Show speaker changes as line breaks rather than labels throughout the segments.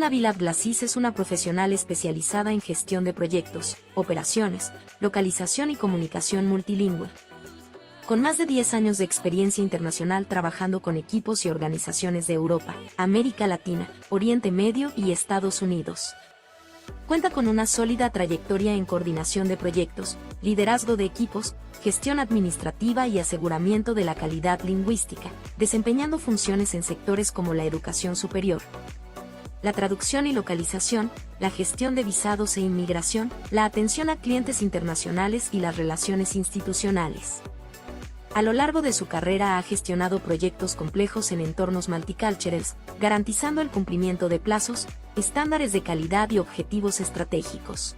Nabil Abdelaziz es una profesional especializada en gestión de proyectos, operaciones, localización y comunicación multilingüe. Con más de 10 años de experiencia internacional trabajando con equipos y organizaciones de Europa, América Latina, Oriente Medio y Estados Unidos. Cuenta con una sólida trayectoria en coordinación de proyectos, liderazgo de equipos, gestión administrativa y aseguramiento de la calidad lingüística, desempeñando funciones en sectores como la educación superior, la traducción y localización, la gestión de visados e inmigración, la atención a clientes internacionales y las relaciones institucionales. A lo largo de su carrera ha gestionado proyectos complejos en entornos multiculturales, garantizando el cumplimiento de plazos, estándares de calidad y objetivos estratégicos.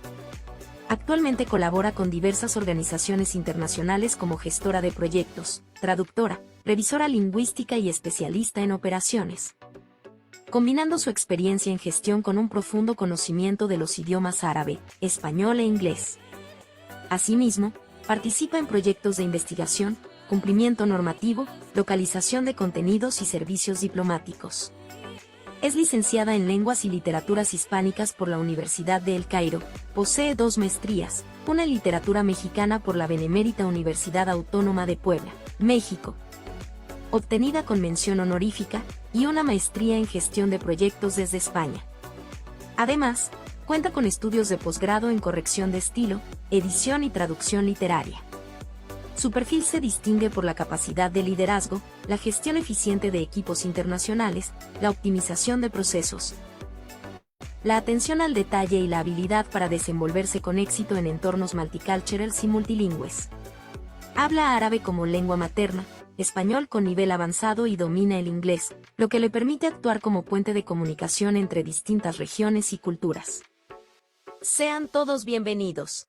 Actualmente colabora con diversas organizaciones internacionales como gestora de proyectos, traductora, revisora lingüística y especialista en operaciones, combinando su experiencia en gestión con un profundo conocimiento de los idiomas árabe, español e inglés. Asimismo, participa en proyectos de investigación, cumplimiento normativo, localización de contenidos y servicios diplomáticos. Es licenciada en Lenguas y Literaturas Hispánicas por la Universidad de El Cairo, posee 2 maestrías, una en Literatura Mexicana por la Benemérita Universidad Autónoma de Puebla, México, obtenida con mención honorífica, y una maestría en Gestión de Proyectos desde España. Además, cuenta con estudios de posgrado en corrección de estilo, edición y traducción literaria. Su perfil se distingue por la capacidad de liderazgo, la gestión eficiente de equipos internacionales, la optimización de procesos, la atención al detalle y la habilidad para desenvolverse con éxito en entornos multiculturales y multilingües. Habla árabe como lengua materna, español con nivel avanzado y domina el inglés, lo que le permite actuar como puente de comunicación entre distintas regiones y culturas. Sean todos bienvenidos.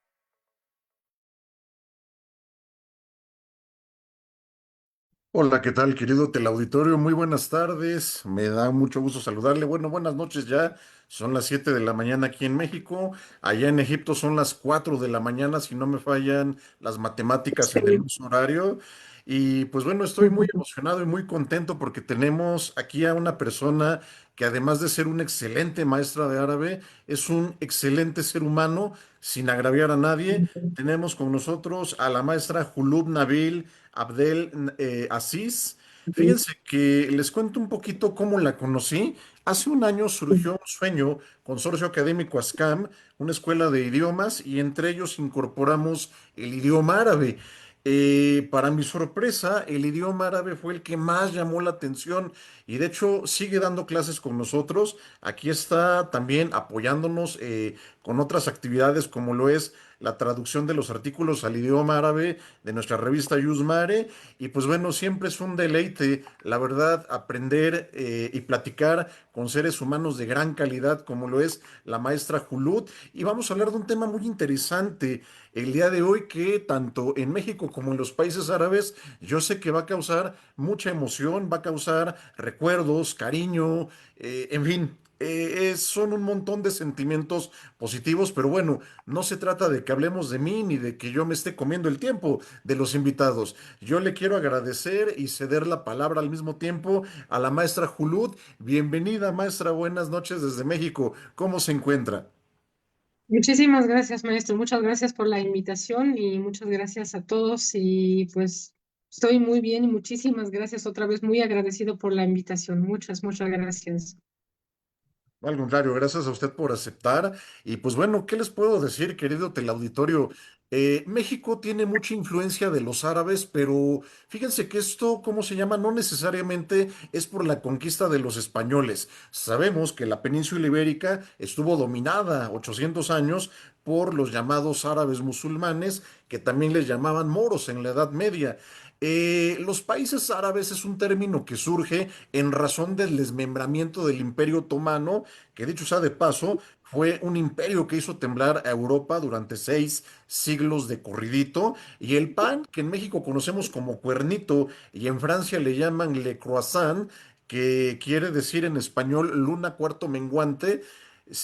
Hola, ¿qué tal, querido teleauditorio? Muy buenas tardes. Me da mucho gusto saludarle. Bueno, buenas noches ya. Son las 7 de la mañana aquí en México. Allá en Egipto son las 4 de la mañana, si no me fallan las matemáticas en el
Sí.
uso horario. Y pues bueno, estoy muy emocionado y muy contento porque tenemos aquí a una persona que además de ser una excelente maestra de árabe, es un excelente ser humano, sin agraviar a nadie. Tenemos con nosotros a la maestra Julub Nabil Abdel Aziz. Fíjense que les cuento un poquito cómo la conocí. Hace un año surgió un sueño, Consorcio Académico ASCAM, una escuela de idiomas, y entre ellos incorporamos el idioma árabe. Para mi sorpresa, el idioma árabe fue el que más llamó la atención y de hecho sigue dando clases con nosotros. Aquí está también apoyándonos con otras actividades como lo es la traducción de los artículos al idioma árabe de nuestra revista Yusmare. Y pues bueno, siempre es un deleite, la verdad, aprender y platicar con seres humanos de gran calidad como lo es la maestra Julut. Y vamos a hablar de un tema muy interesante el día de hoy que tanto en México como en los países árabes yo sé que va a causar mucha emoción, va a causar recuerdos, cariño, en fin. Son un montón de sentimientos positivos, pero bueno, no se trata de que hablemos de mí ni de que yo me esté comiendo el tiempo de los invitados. Yo le quiero agradecer y ceder la palabra al mismo tiempo a la maestra Julud. Bienvenida, maestra, buenas noches desde México. ¿Cómo se encuentra?
Muchísimas gracias, maestro. Muchas gracias por la invitación y muchas gracias a todos. Y pues estoy muy bien y muchísimas gracias otra vez. Muy agradecido por la invitación. Muchas gracias.
Al contrario, gracias a usted por aceptar. Y pues bueno, ¿qué les puedo decir, querido teleauditorio? México tiene mucha influencia de los árabes, pero fíjense que esto, ¿cómo se llama? No necesariamente es por la conquista de los españoles. Sabemos que la península ibérica estuvo dominada 800 años por los llamados árabes musulmanes, que también les llamaban moros en la Edad Media. Los países árabes es un término que surge en razón del desmembramiento del Imperio Otomano, que dicho sea de paso, fue un imperio que hizo temblar a Europa durante 6 siglos de corridito, y el pan, que en México conocemos como cuernito y en Francia le llaman le croissant, que quiere decir en español luna cuarto menguante,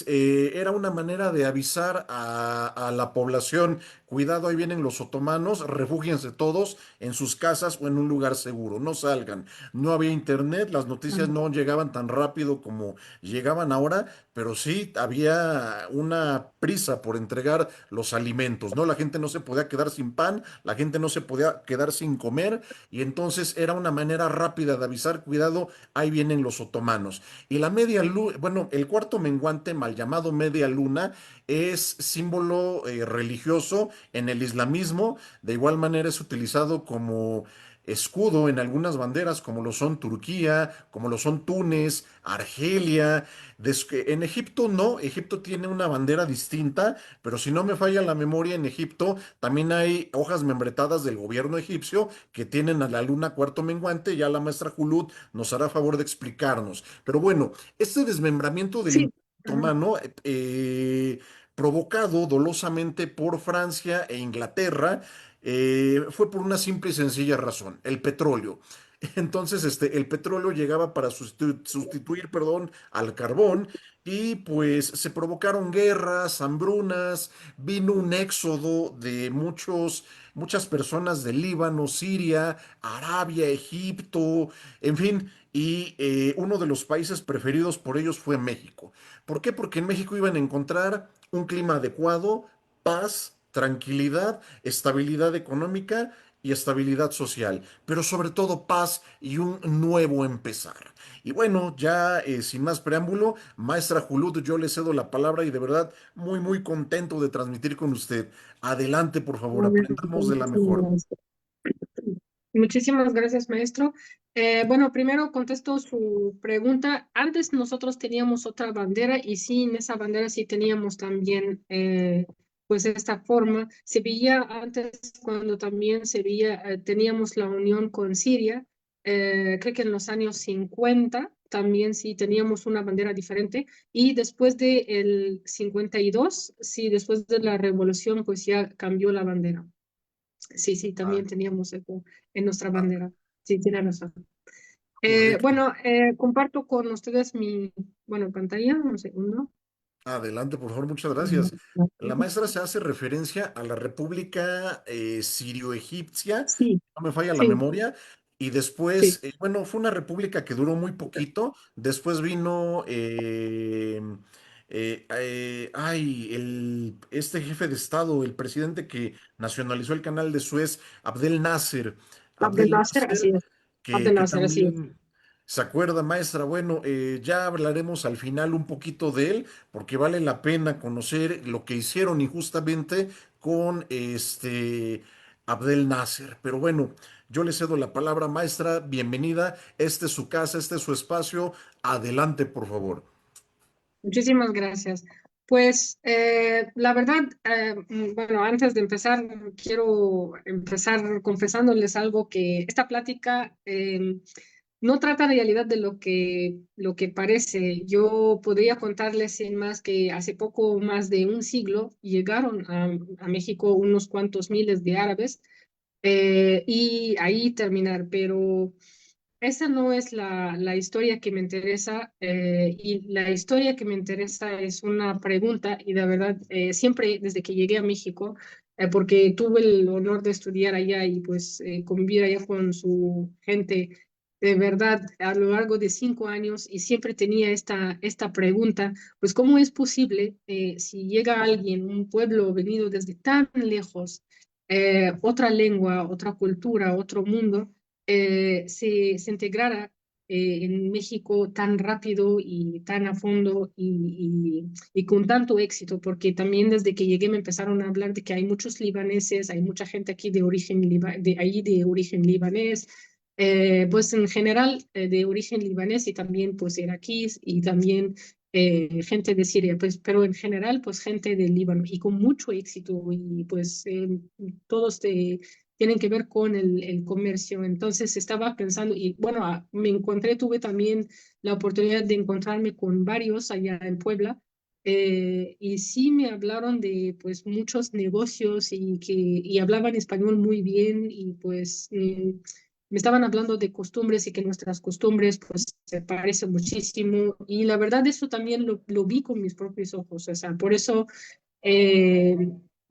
era una manera de avisar a la población cuidado, ahí vienen los otomanos, refúgiense todos en sus casas o en un lugar seguro, no salgan. No había internet, las noticias no llegaban tan rápido como llegaban ahora, pero sí había una prisa por entregar los alimentos, ¿no? La gente no se podía quedar sin pan, la gente no se podía quedar sin comer, y entonces era una manera rápida de avisar, cuidado, ahí vienen los otomanos. Y la media luna, bueno, el cuarto menguante, mal llamado media luna, es símbolo religioso en el islamismo. De igual manera es utilizado como escudo en algunas banderas, como lo son Turquía, como lo son Túnez, Argelia. En Egipto no, Egipto tiene una bandera distinta, pero si no me falla la memoria, en Egipto también hay hojas membretadas del gobierno egipcio que tienen a la luna cuarto menguante. Ya la maestra Julut nos hará favor de explicarnos. Pero bueno, este desmembramiento del
Sí.
Imperio Otomano, provocado dolosamente por Francia e Inglaterra, fue por una simple y sencilla razón, el petróleo. Entonces, el petróleo llegaba para sustituir, perdón, al carbón, y pues se provocaron guerras, hambrunas, vino un éxodo de muchas personas del Líbano, Siria, Arabia, Egipto, en fin, y uno de los países preferidos por ellos fue México. ¿Por qué? Porque en México iban a encontrar un clima adecuado, paz, tranquilidad, estabilidad económica y estabilidad social, pero sobre todo paz y un nuevo empezar. Y bueno, ya sin más preámbulo, maestra Julut, yo le cedo la palabra y de verdad muy, muy contento de transmitir con usted. Adelante, por favor, aprendamos de la mejor.
Muchísimas gracias, maestro. Bueno, primero contesto su pregunta. Antes nosotros teníamos otra bandera y sí, en esa bandera sí teníamos también pues esta forma. Se veía antes cuando también se veía, teníamos la unión con Siria, creo que en los años 50 también sí teníamos una bandera diferente y después del 52, sí, después de la revolución pues ya cambió la bandera. Sí, sí,
Ah,
también teníamos eso en nuestra
ah,
bandera. Sí, tiene razón.
correcto.
Bueno, comparto con ustedes mi, bueno, pantalla, un segundo.
Adelante, por favor, muchas gracias. La maestra se hace referencia a la República Sirio-Egipcia,
Sí,
no me falla la
sí,
memoria, y después,
sí.
bueno, fue una república que duró muy poquito, después vino, este jefe de Estado, el presidente que nacionalizó el canal de Suez, Abdel Nasser,
Abdel
Abdel
Nasser, así
Nasser,
es.
que,
Abdel
que
Nasser, así es.
también... ¿Se acuerda, maestra? Bueno, ya hablaremos al final un poquito de él, porque vale la pena conocer lo que hicieron injustamente con Abdel Nasser. Pero bueno, yo le cedo la palabra, maestra. Bienvenida. Este es su casa, este es su espacio. Adelante, por favor.
Muchísimas gracias. Pues la verdad, bueno, antes de empezar, quiero empezar confesándoles algo que esta plática no trata en realidad de lo que parece. Yo podría contarles sin más que hace poco más de un siglo llegaron a México unos cuantos miles de árabes y ahí terminar, pero esa no es la historia que me interesa y la historia que me interesa es una pregunta y de verdad siempre desde que llegué a México, porque tuve el honor de estudiar allá y pues convivir allá con su gente, de verdad a lo largo de 5 años y siempre tenía esta pregunta, pues ¿cómo es posible si llega alguien, un pueblo venido desde tan lejos, otra lengua, otra cultura, otro mundo? Se integrara en México tan rápido y tan a fondo y con tanto éxito, porque también desde que llegué me empezaron a hablar de que hay muchos libaneses, hay mucha gente aquí de origen, de ahí de origen libanés, pues en general de origen libanés y también pues iraquíes y también gente de Siria, pues, pero en general pues gente del Líbano y con mucho éxito y pues todos tienen que ver con el comercio. Entonces estaba pensando y bueno, me encontré, tuve también la oportunidad de encontrarme con varios allá en Puebla. Y sí me hablaron de pues muchos negocios y hablaban español muy bien y pues me estaban hablando de costumbres y que nuestras costumbres pues se parecen muchísimo y la verdad eso también lo vi con mis propios ojos, o sea, por eso eh,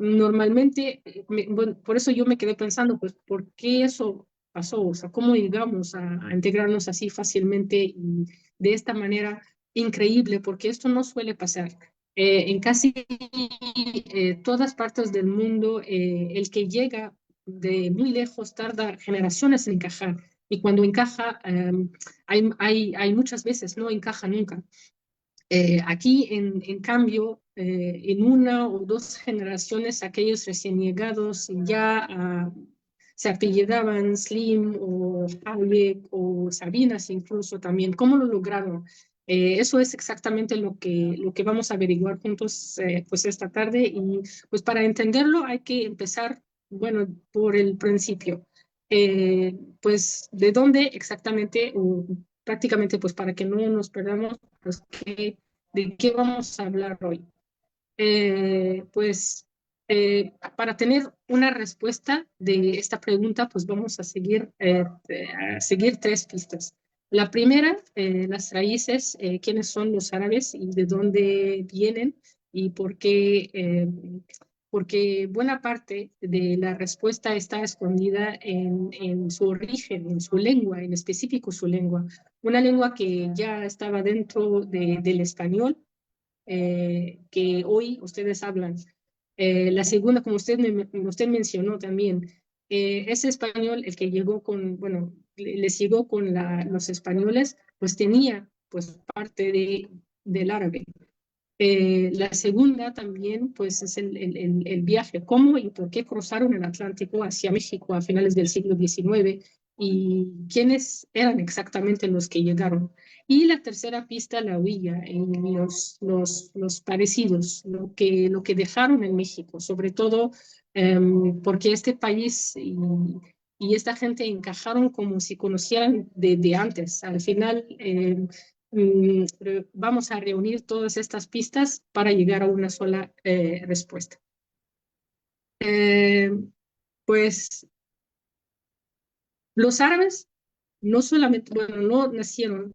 normalmente, bueno, por eso yo me quedé pensando, pues, ¿por qué eso pasó? O sea, ¿cómo llegamos a integrarnos así fácilmente y de esta manera increíble? Porque esto no suele pasar. En casi todas partes del mundo, el que llega de muy lejos tarda generaciones en encajar. Y cuando encaja, hay muchas veces, no encaja nunca. Aquí, en cambio, en una o dos generaciones, aquellos recién llegados ya se apellidaban Slim o Hayek o Sabinas incluso también. ¿Cómo lo lograron? Eso es exactamente lo que vamos a averiguar juntos pues esta tarde y pues para entenderlo hay que empezar, bueno, por el principio. Pues de dónde exactamente, o prácticamente pues para que no nos perdamos, pues de qué vamos a hablar hoy. Pues para tener una respuesta de esta pregunta, pues vamos a seguir tres pistas. La primera, las raíces, quiénes son los árabes y de dónde vienen y porque buena parte de la respuesta está escondida en su origen, en su lengua, en específico su lengua. Una lengua que ya estaba dentro del español, que hoy ustedes hablan. La segunda, como usted mencionó también, ese español, el que llegó con, bueno, les llegó con los españoles, pues tenía pues parte del árabe. La segunda también, pues, es el viaje, cómo y por qué cruzaron el Atlántico hacia México a finales del siglo XIX y quiénes eran exactamente los que llegaron. Y la tercera pista, la huella, en los parecidos, lo que dejaron en México, sobre todo porque este país y esta gente encajaron como si conocieran de antes. Al final, vamos a reunir todas estas pistas para llegar a una sola respuesta. Eh, pues los árabes no solamente, bueno, no nacieron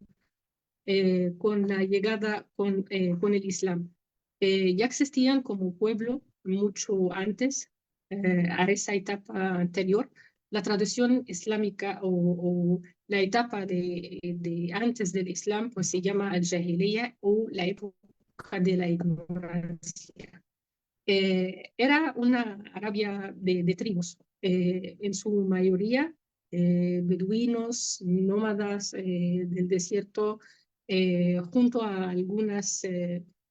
con la llegada con el Islam. Ya existían como pueblo mucho antes, a esa etapa anterior. La tradición islámica o la etapa de antes del Islam, pues se llama al-Jahiliya o la época de la ignorancia. Era una Arabia de tribus, en su mayoría beduinos, nómadas del desierto, junto a algunas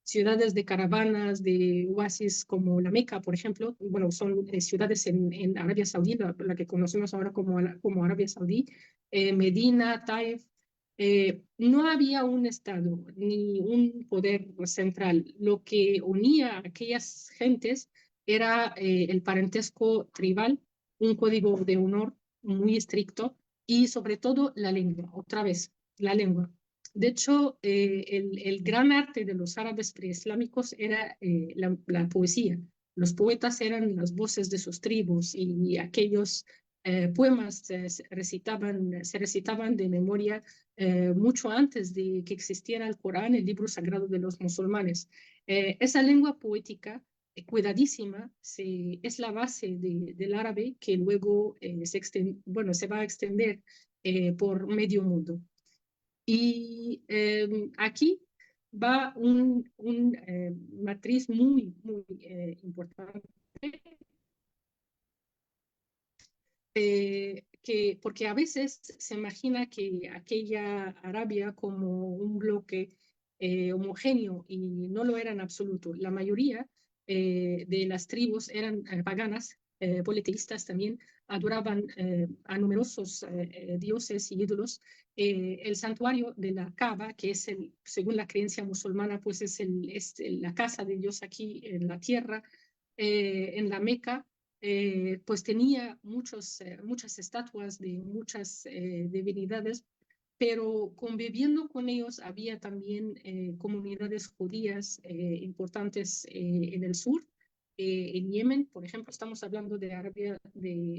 ciudades de caravanas, de oasis como la Meca, por ejemplo. Bueno, son ciudades en Arabia Saudí, la que conocemos ahora como Arabia Saudí, Medina, Taif. No había un Estado ni un poder central. Lo que unía a aquellas gentes era el parentesco tribal, un código de honor muy estricto y sobre todo la lengua, otra vez, la lengua. De hecho, el gran arte de los árabes preislámicos era la poesía. Los poetas eran las voces de sus tribus y aquellos poemas se recitaban de memoria mucho antes de que existiera el Corán, el libro sagrado de los musulmanes. Esa lengua poética cuidadísima es la base del árabe que luego bueno, se va a extender por medio mundo. Y aquí va un matriz muy importante porque a veces se imagina que aquella Arabia como un bloque homogéneo y no lo era en absoluto. La mayoría de las tribus eran paganas, politeístas también, adoraban a numerosos dioses y ídolos. El santuario de la Kaaba, que es según la creencia musulmana, pues es la casa de Dios aquí en la tierra, en la Meca pues tenía muchas estatuas de muchas divinidades, pero conviviendo con ellos había también comunidades judías importantes en el sur. En Yemen, por ejemplo, estamos hablando de Arabia,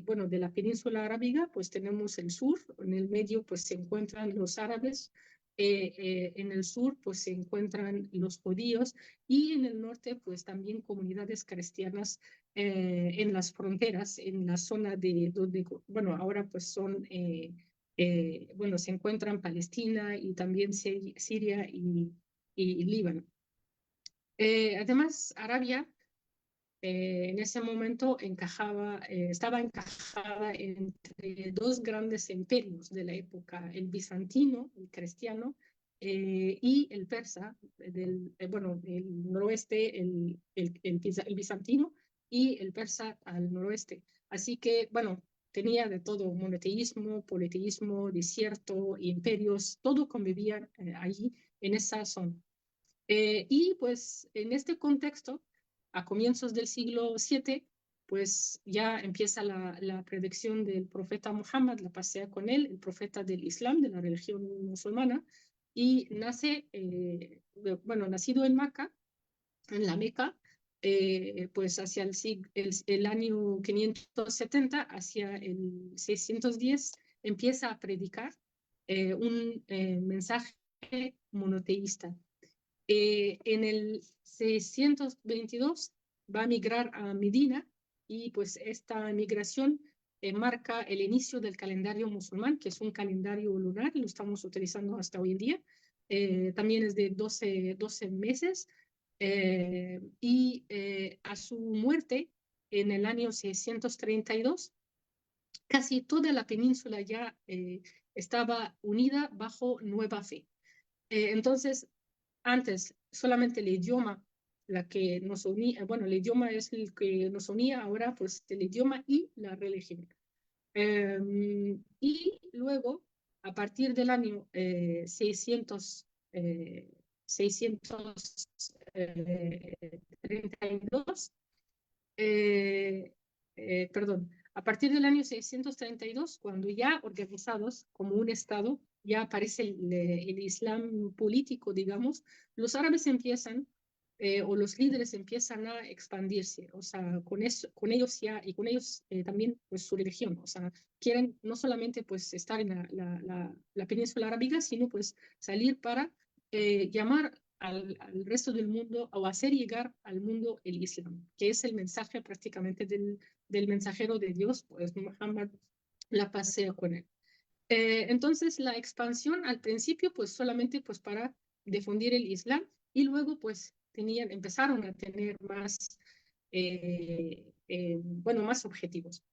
bueno, de la península arábiga, pues tenemos el sur, en el medio pues se encuentran los árabes, En el sur pues se encuentran los judíos y en el norte pues también comunidades cristianas en las fronteras, en la zona de donde, bueno, ahora pues son, bueno, se encuentran Palestina y también Siria y Líbano. Además, Arabia en ese momento estaba encajada entre dos grandes imperios de la época, el bizantino, el cristiano, y el persa, bueno, el noroeste, el bizantino y el persa al noroeste. Así que, bueno, tenía de todo, monoteísmo, politeísmo, desierto, imperios, todo convivía allí en esa zona. Y pues en este contexto, a comienzos del siglo VII, pues ya empieza la predicción del profeta Muhammad, la pasea con él, el profeta del Islam, de la religión musulmana, y nace, bueno, nacido en Meca, en la Meca, pues hacia el año 570, hacia el 610, empieza a predicar un mensaje monoteísta. En el 622 va a migrar a Medina y pues esta migración marca el inicio del calendario musulmán, que es un calendario lunar, lo estamos utilizando hasta hoy en día. También es de 12 meses y a su muerte en el año 632, casi toda la península ya estaba unida bajo nueva fe. Entonces, antes solamente el idioma, la que nos unía, bueno, el idioma es el que nos unía, ahora pues el idioma y la religión. Y luego, a partir del año 632, perdón, a partir del año 632, cuando ya organizados como un Estado, ya aparece el Islam político, digamos, los árabes empiezan, o los líderes empiezan a expandirse, o sea, con ellos ya, y con ellos también pues su religión, o sea, quieren no solamente pues estar en la península arábiga, sino pues salir para llamar al resto del mundo o hacer llegar al mundo el Islam, que es el mensaje prácticamente del mensajero de Dios, pues Muhammad, la paz sea con él. Entonces la expansión al principio pues solamente pues para difundir el Islam y luego pues empezaron a tener más, bueno, más objetivos.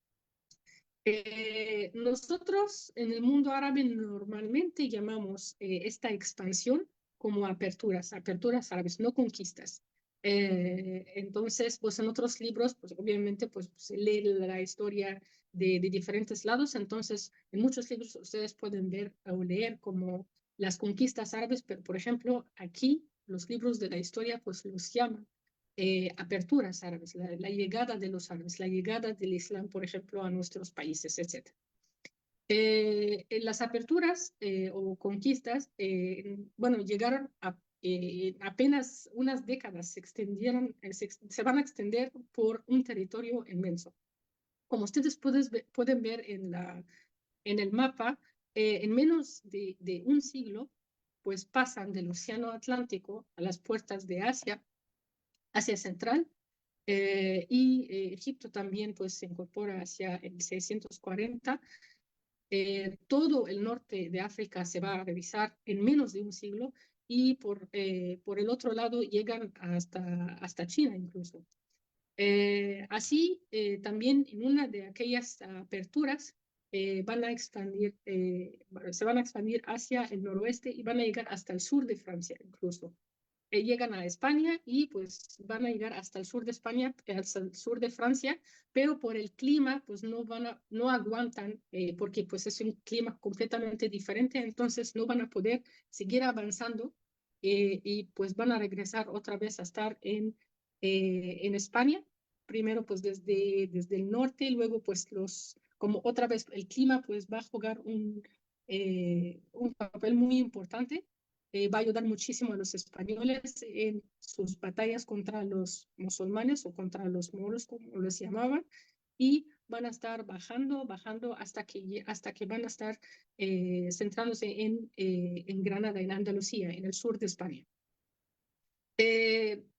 Nosotros en el mundo árabe normalmente llamamos esta expansión como aperturas árabes, no conquistas. Entonces, pues en otros libros, pues obviamente pues se lee la historia de diferentes lados, entonces en muchos libros ustedes pueden ver o leer como las conquistas árabes, pero por ejemplo aquí los libros de la historia pues los llaman aperturas árabes, la llegada de los árabes, la llegada del Islam, por ejemplo, a nuestros países, etc. En las aperturas o conquistas, bueno, llegaron a apenas unas décadas, se extendieron, se van a extender por un territorio inmenso. Como ustedes pueden ver en el mapa, en menos de un siglo, pues pasan del Océano Atlántico a las puertas de Asia Central, y Egipto también pues se incorpora hacia el 640. Todo el norte de África se va a revisar en menos de un siglo y por el otro lado llegan hasta China incluso. Así, también en una de aquellas aperturas se van a expandir hacia el noroeste y van a llegar hasta el sur de Francia incluso. Llegan a España y pues van a llegar hasta el sur de España, hasta el sur de Francia, pero por el clima pues no aguantan porque pues es un clima completamente diferente, entonces no van a poder seguir avanzando y pues van a regresar otra vez a estar en España, primero pues desde el norte, y luego pues como otra vez el clima pues va a jugar un papel muy importante. Va a ayudar muchísimo a los españoles en sus batallas contra los musulmanes o contra los moros, como los llamaban, y van a estar bajando hasta que van a estar centrándose en Granada, en Andalucía, en el sur de España.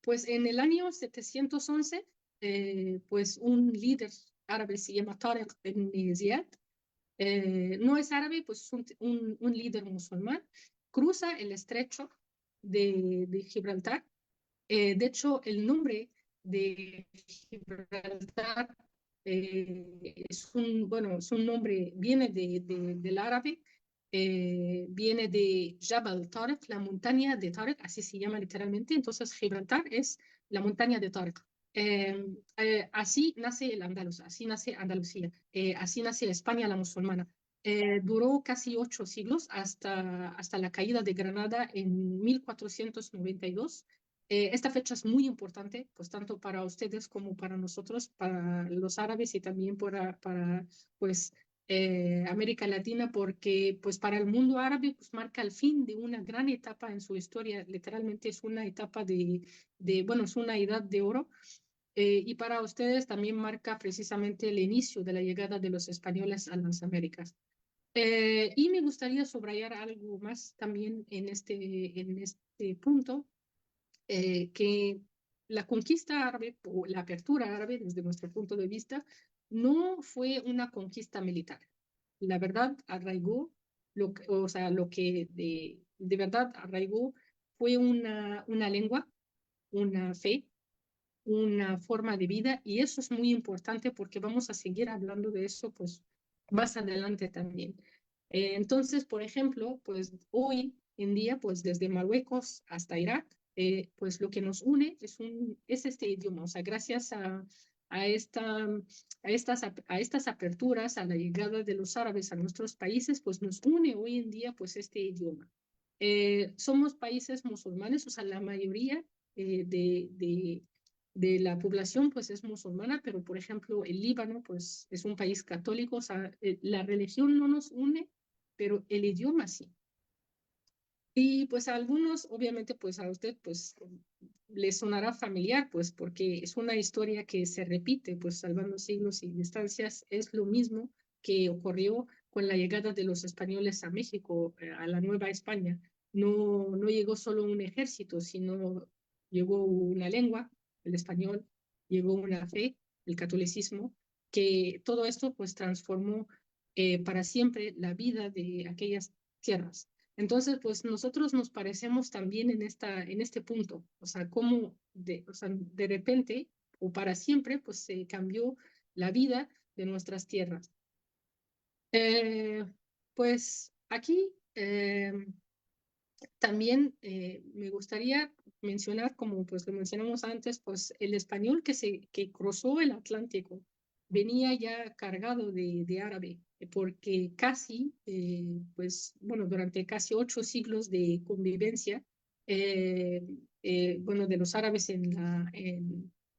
Pues en el año 711, pues un líder árabe se llama Tariq ibn Ziyad, no es árabe, pues es un líder musulmán, cruza el estrecho de Gibraltar. De hecho, el nombre de Gibraltar bueno, es un nombre, viene del árabe, viene de Jabal Tariq, la montaña de Tariq, así se llama literalmente. Entonces, Gibraltar es la montaña de Tariq. Así nace el Andaluz, así nace Andalucía, así nace España la musulmana. Duró casi 8 siglos hasta la caída de Granada en 1492. Esta fecha es muy importante, pues tanto para ustedes como para nosotros, para los árabes y también para pues, América Latina, porque pues para el mundo árabe pues marca el fin de una gran etapa en su historia. Literalmente es una etapa bueno, es una edad de oro. Y para ustedes también marca precisamente el inicio de la llegada de los españoles a las Américas. Y me gustaría subrayar algo más también en este punto, que la conquista árabe o la apertura árabe, desde nuestro punto de vista, no fue una conquista militar. La verdad arraigó, o sea, lo que de verdad arraigó fue una lengua, una fe, una forma de vida, y eso es muy importante porque vamos a seguir hablando de eso pues más adelante también. Entonces, por ejemplo, pues hoy en día, pues desde Marruecos hasta Irak, pues lo que nos une es este idioma. O sea, gracias a estas aperturas, a la llegada de los árabes a nuestros países, pues nos une hoy en día pues este idioma. Somos países musulmanes, o sea, la mayoría de la población pues es musulmana, pero por ejemplo el Líbano pues es un país católico, o sea, la religión no nos une, pero el idioma sí. Y pues a algunos, obviamente pues a usted pues les sonará familiar, pues porque es una historia que se repite, pues salvando siglos y distancias, es lo mismo que ocurrió con la llegada de los españoles a México, a la Nueva España. No llegó solo un ejército, sino llegó una lengua, el español, llegó una fe, el catolicismo, que todo esto pues transformó para siempre la vida de aquellas tierras. Entonces, pues nosotros nos parecemos también en este punto, o sea, cómo o sea, de repente o para siempre, pues se cambió la vida de nuestras tierras. Pues aquí también me gustaría mencionar, como pues lo mencionamos antes, pues el español que cruzó el Atlántico venía ya cargado de árabe, porque casi, pues bueno, durante casi 8 siglos de convivencia, eh, bueno, de los árabes en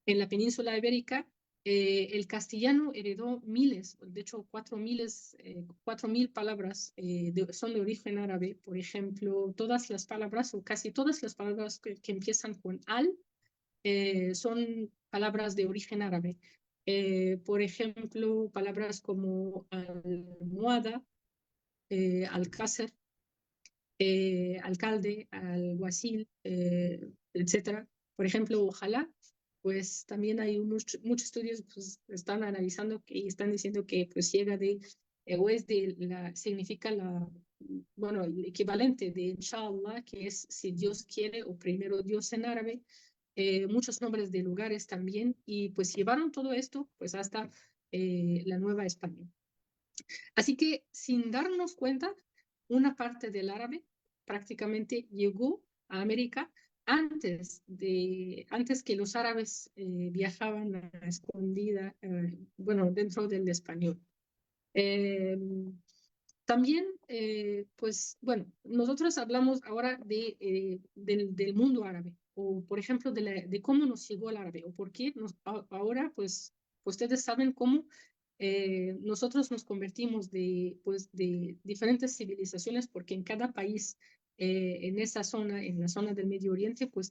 la península ibérica, el castellano heredó miles, de hecho 4.000 palabras son de origen árabe. Por ejemplo, todas las palabras o casi todas las palabras que empiezan con al son palabras de origen árabe. Por ejemplo, palabras como almohada, alcácer, alcalde, alguacil, etcétera. Por ejemplo, ojalá, pues también hay muchos estudios pues, están analizando y están diciendo que pues llega o es significa bueno, el equivalente de inshallah, que es si Dios quiere, o primero Dios en árabe, muchos nombres de lugares también, y pues llevaron todo esto pues hasta la Nueva España. Así que sin darnos cuenta, una parte del árabe prácticamente llegó a América antes que los árabes viajaban a escondida, bueno, dentro del español. Eh, También, pues, bueno, nosotros hablamos ahora del mundo árabe, o por ejemplo, de cómo nos llegó el árabe, o por qué ahora, pues, ustedes saben cómo nosotros nos convertimos pues, de diferentes civilizaciones, porque en cada país, en esa zona, en la zona del Medio Oriente, pues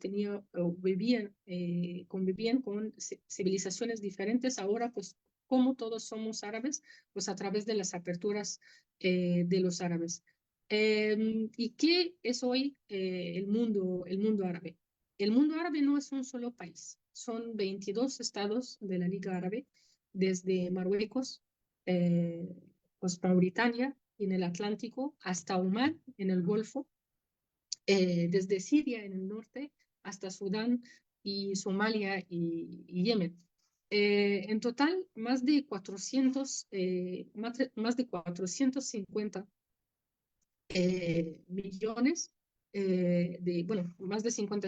convivían con civilizaciones diferentes. Ahora, pues, cómo todos somos árabes, pues a través de las aperturas de los árabes. ¿Y qué es hoy el mundo árabe? El mundo árabe no es un solo país, son 22 estados de la Liga Árabe, desde Marruecos, pues Mauritania en el Atlántico, hasta Omán en el Golfo, desde Siria en el norte hasta Sudán y Somalia y Yemen. En total, más de 450 millones bueno, más de 50,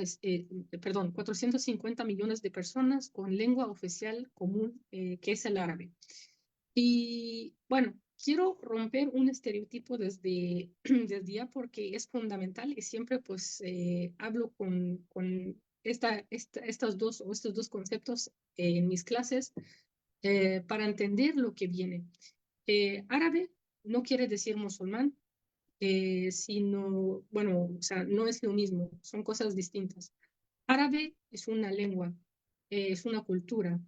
perdón, 450 millones de personas con lengua oficial común, que es el árabe. Y bueno, quiero romper un estereotipo desde ya porque es fundamental y siempre pues hablo con estos dos conceptos en mis clases para entender lo que viene. Árabe no quiere decir musulmán, sino, bueno, o sea, no es lo mismo, son cosas distintas. Árabe es una lengua, es una cultura.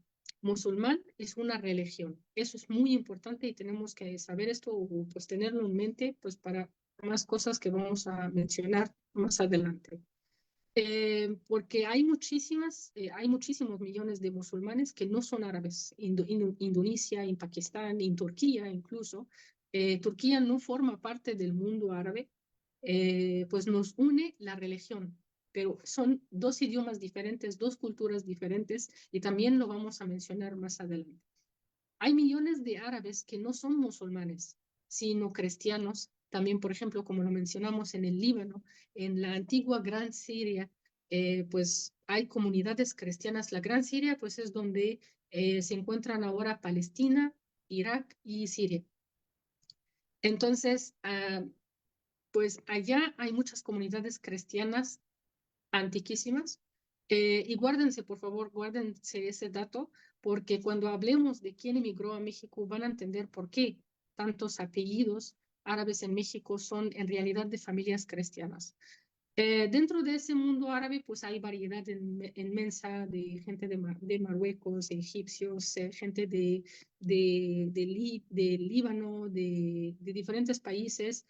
Musulmán es una religión. Eso es muy importante y tenemos que saber esto o pues tenerlo en mente pues para más cosas que vamos a mencionar más adelante. Porque hay muchísimos millones de musulmanes que no son árabes. Indonesia, en Pakistán, en Turquía incluso. Turquía no forma parte del mundo árabe, pues nos une la religión, pero son dos idiomas diferentes, dos culturas diferentes y también lo vamos a mencionar más adelante. Hay millones de árabes que no son musulmanes, sino cristianos. También, por ejemplo, como lo mencionamos en el Líbano, en la antigua Gran Siria, pues hay comunidades cristianas. La Gran Siria, pues es donde se encuentran ahora Palestina, Irak y Siria. Entonces, pues allá hay muchas comunidades cristianas antiquísimas. Y guárdense, por favor, guárdense ese dato, porque cuando hablemos de quién emigró a México van a entender por qué tantos apellidos árabes en México son en realidad de familias cristianas. Dentro de ese mundo árabe, pues hay variedad inmensa de gente de Marruecos, de egipcios, gente de Líbano, de diferentes países,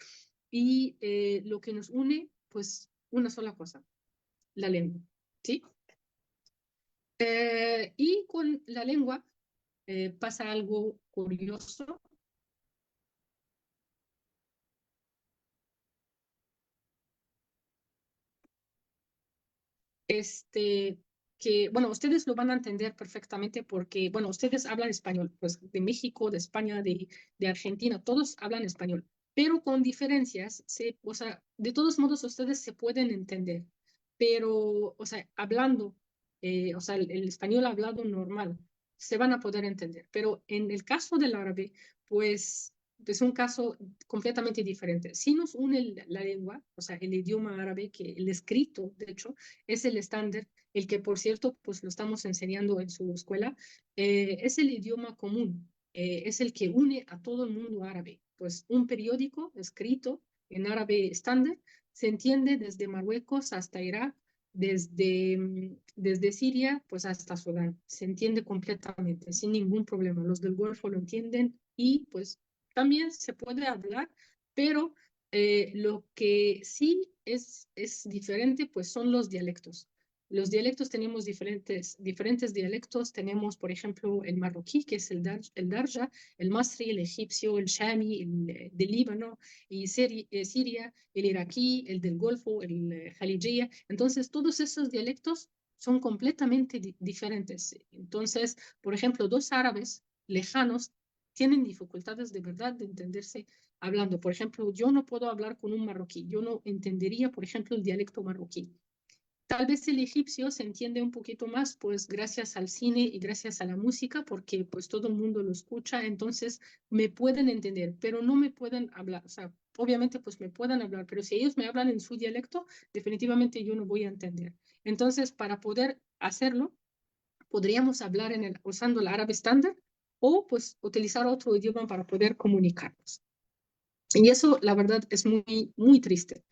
y lo que nos une, pues una sola cosa, la lengua, ¿sí? Y con la lengua pasa algo curioso. Este, que, bueno, ustedes lo van a entender perfectamente porque, bueno, ustedes hablan español, pues de México, de España, de Argentina, todos hablan español, pero con diferencias, o sea, de todos modos ustedes se pueden entender, pero, o sea, hablando, o sea, el español hablado normal, se van a poder entender, pero en el caso del árabe, pues es un caso completamente diferente. Si nos une la lengua, o sea, el idioma árabe, que el escrito, de hecho, es el estándar, el que por cierto, pues lo estamos enseñando en su escuela, es el idioma común, es el que une a todo el mundo árabe. Pues un periódico escrito en árabe estándar se entiende desde Marruecos hasta Irak, desde Siria pues hasta Sudán. Se entiende completamente, sin ningún problema. Los del Golfo lo entienden y pues también se puede hablar, pero lo que sí es diferente, pues son los dialectos. Los dialectos tenemos diferentes dialectos. Tenemos, por ejemplo, el marroquí, que es el Darja, el Masri, el egipcio, el Shami, el del Líbano, y Siria, el iraquí, el del Golfo, el Jalijía. Entonces, todos esos dialectos son completamente diferentes. Entonces, por ejemplo, dos árabes lejanos tienen dificultades de verdad de entenderse hablando. Por ejemplo, yo no puedo hablar con un marroquí, yo no entendería, por ejemplo, el dialecto marroquí. Tal vez el egipcio se entiende un poquito más, pues gracias al cine y gracias a la música, porque pues todo el mundo lo escucha, entonces me pueden entender, pero no me pueden hablar. O sea, obviamente pues me pueden hablar, pero si ellos me hablan en su dialecto, definitivamente yo no voy a entender. Entonces, para poder hacerlo, podríamos hablar usando el árabe estándar o pues utilizar otro idioma para poder comunicarnos. Y eso, la verdad, es muy, muy triste.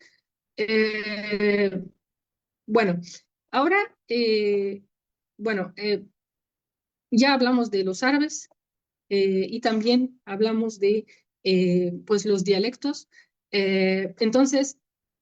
Eh, bueno, ahora, bueno, ya hablamos de los árabes, y también hablamos de pues los dialectos. Entonces,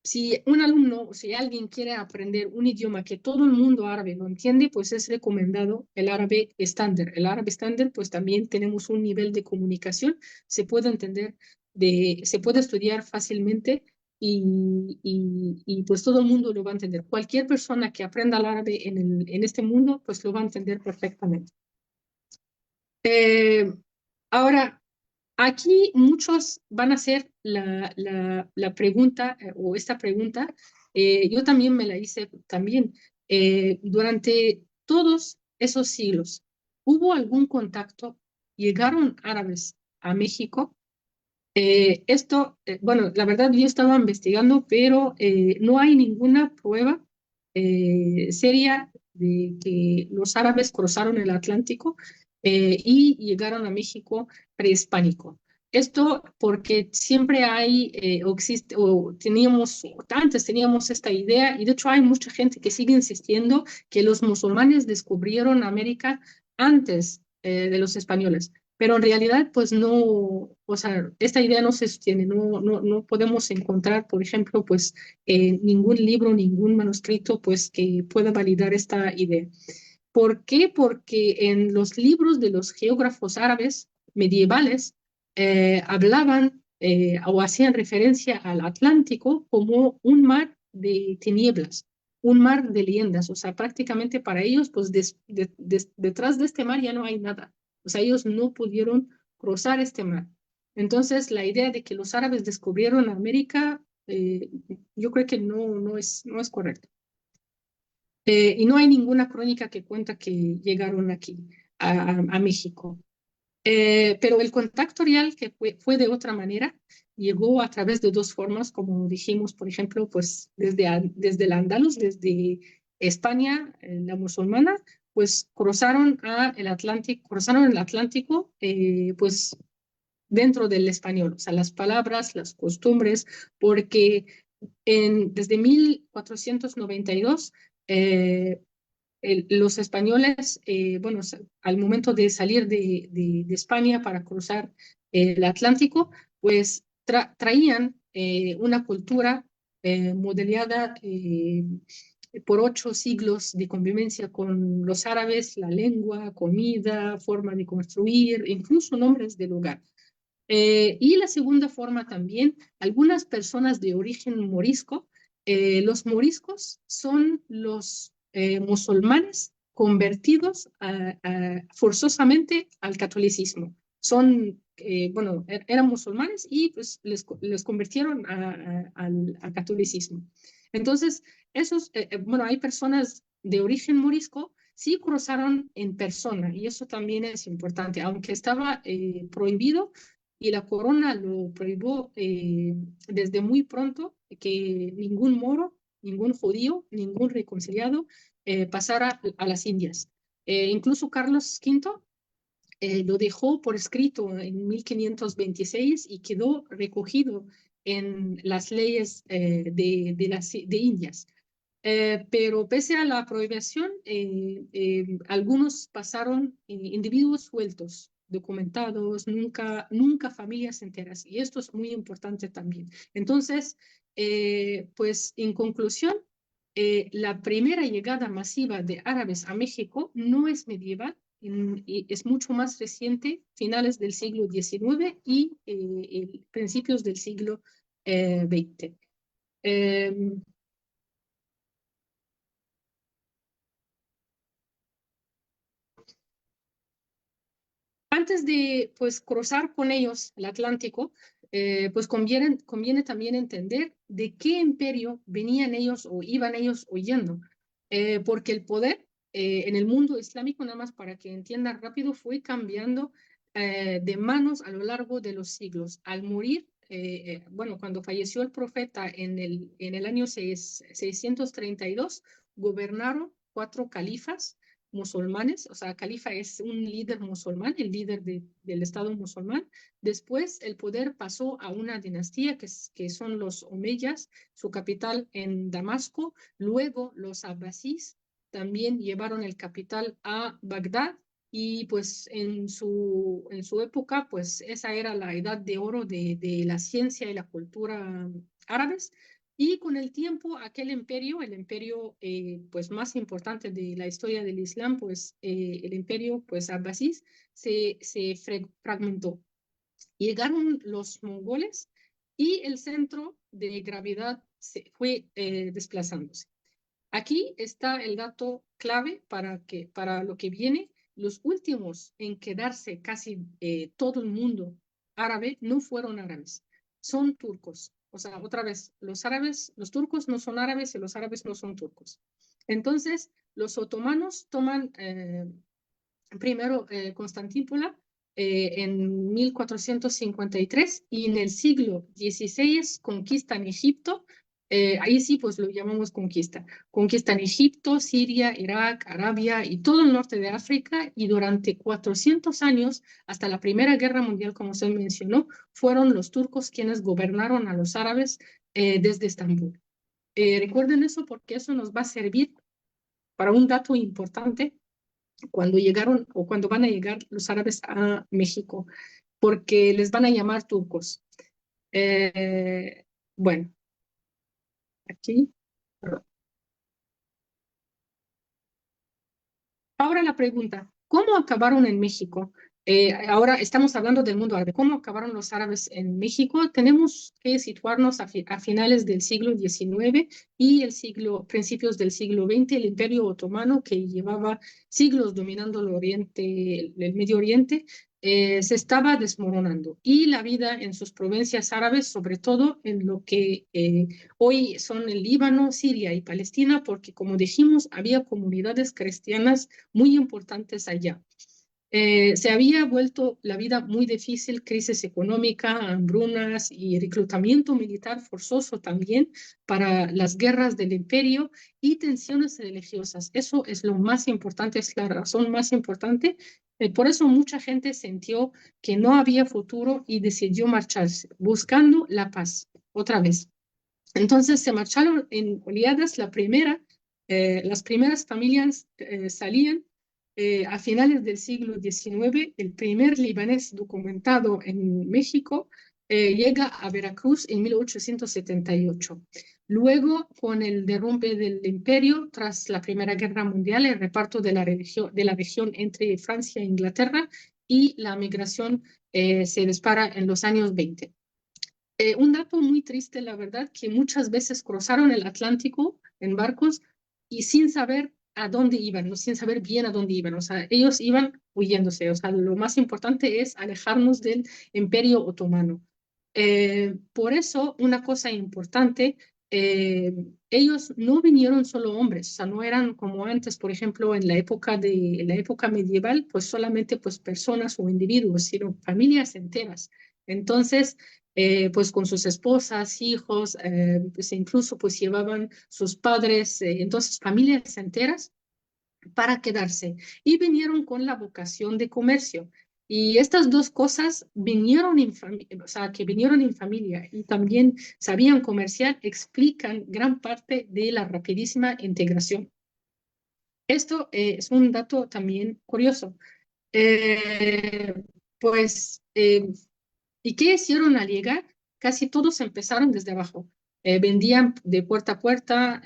si un alumno, si alguien quiere aprender un idioma que todo el mundo árabe lo entiende, pues es recomendado el árabe estándar. El árabe estándar, pues también tenemos un nivel de comunicación, se puede entender, se puede estudiar fácilmente y pues todo el mundo lo va a entender. Cualquier persona que aprenda el árabe en este mundo, pues lo va a entender perfectamente. Ahora, aquí muchos van a hacer la pregunta o esta pregunta. Yo también me la hice también. Durante todos esos siglos, ¿hubo algún contacto? ¿Llegaron árabes a México? Bueno, la verdad yo estaba investigando, pero no hay ninguna prueba seria de que los árabes cruzaron el Atlántico y llegaron a México prehispánico. Esto porque siempre hay, o existe, o teníamos, o antes teníamos esta idea, y de hecho hay mucha gente que sigue insistiendo que los musulmanes descubrieron América antes de los españoles. Pero en realidad, pues no, o sea, esta idea no se sostiene, no podemos encontrar, por ejemplo, pues ningún libro, ningún manuscrito, pues que pueda validar esta idea. ¿Por qué? Porque en los libros de los geógrafos árabes medievales hablaban o hacían referencia al Atlántico como un mar de tinieblas, un mar de leyendas, o sea, prácticamente para ellos, pues detrás de este mar ya no hay nada. O sea, ellos no pudieron cruzar este mar. Entonces, la idea de que los árabes descubrieron América, yo creo que no es correcto. Y no hay ninguna crónica que cuenta que llegaron aquí, a México. Pero el contacto real que fue de otra manera, llegó a través de dos formas, como dijimos, por ejemplo, pues desde el Andalus, desde España, la musulmana, pues cruzaron el Atlántico, pues dentro del español, o sea, las palabras, las costumbres, porque desde 1492 los españoles, bueno, al momento de salir de España para cruzar el Atlántico, pues traían una cultura modelada por 8 siglos de convivencia con los árabes, la lengua, comida, forma de construir, incluso nombres de lugar. Y la segunda forma también, algunas personas de origen morisco. Los moriscos son los musulmanes convertidos forzosamente al catolicismo. Bueno, eran musulmanes y pues les convirtieron al catolicismo. Entonces, bueno, hay personas de origen morisco sí cruzaron en persona y eso también es importante, aunque estaba prohibido y la corona lo prohibió desde muy pronto, que ningún moro, ningún judío, ningún reconciliado pasara a las Indias. Incluso Carlos V lo dejó por escrito en 1526 y quedó recogido en las leyes de Indias. Pero pese a la prohibición, algunos pasaron individuos sueltos, documentados, nunca familias enteras. Y esto es muy importante también. Entonces, pues en conclusión, la primera llegada masiva de árabes a México no es medieval, y es mucho más reciente, finales del siglo XIX y principios del siglo XX. Antes de pues cruzar con ellos el Atlántico, pues conviene también entender de qué imperio venían ellos o iban ellos huyendo, porque el poder en el mundo islámico, nada más para que entiendan rápido, fue cambiando de manos a lo largo de los siglos. Al morir, bueno, cuando falleció el profeta en el año 632, gobernaron 4 califas musulmanes, o sea, califa es un líder musulmán, el líder del Estado musulmán. Después el poder pasó a una dinastía que son los omeyas, su capital en Damasco. Luego los abbasís también llevaron el capital a Bagdad y pues en su época, pues esa era la edad de oro de la ciencia y la cultura árabes. Y con el tiempo, aquel imperio, el imperio pues más importante de la historia del Islam, pues el imperio pues abbasí, se fragmentó. Llegaron los mongoles y el centro de gravedad se fue desplazándose. Aquí está el dato clave para lo que viene. Los últimos en quedarse casi todo el mundo árabe no fueron árabes, son turcos. O sea, otra vez, los árabes, los turcos no son árabes y los árabes no son turcos. Entonces, los otomanos toman primero Constantinopla en 1453 y en el siglo XVI conquistan Egipto. Ahí sí, pues lo llamamos conquista. Conquistan Egipto, Siria, Irak, Arabia y todo el norte de África y durante 400 años, hasta la Primera Guerra Mundial, como se mencionó, fueron los turcos quienes gobernaron a los árabes desde Estambul. Recuerden eso porque eso nos va a servir para un dato importante cuando llegaron o cuando van a llegar los árabes a México, porque les van a llamar turcos. Bueno, aquí. Ahora la pregunta, ¿cómo acabaron en México? Ahora estamos hablando del mundo árabe. ¿Cómo acabaron los árabes en México? Tenemos que situarnos a finales del siglo XIX y principios del siglo XX, el Imperio Otomano, que llevaba siglos dominando el Oriente, el Medio Oriente, se estaba desmoronando. Y la vida en sus provincias árabes, sobre todo en lo que hoy son el Líbano, Siria y Palestina, porque como dijimos, había comunidades cristianas muy importantes allá. Se había vuelto la vida muy difícil, crisis económica, hambrunas y reclutamiento militar forzoso también para las guerras del imperio y tensiones religiosas. Eso es lo más importante, es la razón más importante. Por eso mucha gente sintió que no había futuro y decidió marcharse, buscando la paz otra vez. Entonces se marcharon en oleadas. Las primeras familias salían a finales del siglo XIX. El primer libanés documentado en México llega a Veracruz en 1878. Luego, con el derrumbe del imperio, tras la Primera Guerra Mundial, el reparto de de la región entre Francia e Inglaterra y la migración se dispara en los años 20. Un dato muy triste, la verdad, que muchas veces cruzaron el Atlántico en barcos y sin saber a dónde iban, ¿no? Sin saber bien a dónde iban. O sea, ellos iban huyéndose. O sea, lo más importante es alejarnos del Imperio Otomano. Por eso, una cosa importante, ellos no vinieron solo hombres, o sea, no eran como antes, por ejemplo, en la época medieval, pues solamente pues personas o individuos, sino familias enteras. Entonces, pues con sus esposas, hijos, pues incluso pues llevaban sus padres, entonces familias enteras para quedarse y vinieron con la vocación de comercio. Y estas dos cosas vinieron o sea, que vinieron en familia y también sabían comerciar, explican gran parte de la rapidísima integración. Esto es un dato también curioso. Eh, pues ¿Y qué hicieron al llegar? Casi todos empezaron desde abajo. Vendían de puerta a puerta,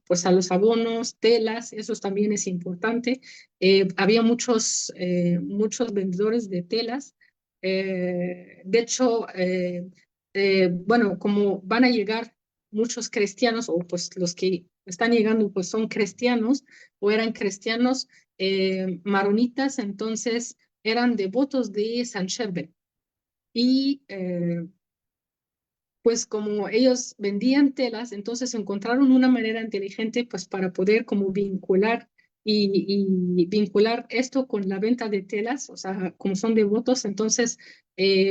pues a los abonos, telas, eso también es importante. Había muchos vendedores de telas. De hecho, bueno, como van a llegar muchos cristianos, o pues los que están llegando, pues son cristianos, o eran cristianos maronitas, entonces eran devotos de San Charbel. Y pues como ellos vendían telas, entonces encontraron una manera inteligente pues para poder como vincular y vincular esto con la venta de telas, o sea, como son devotos, entonces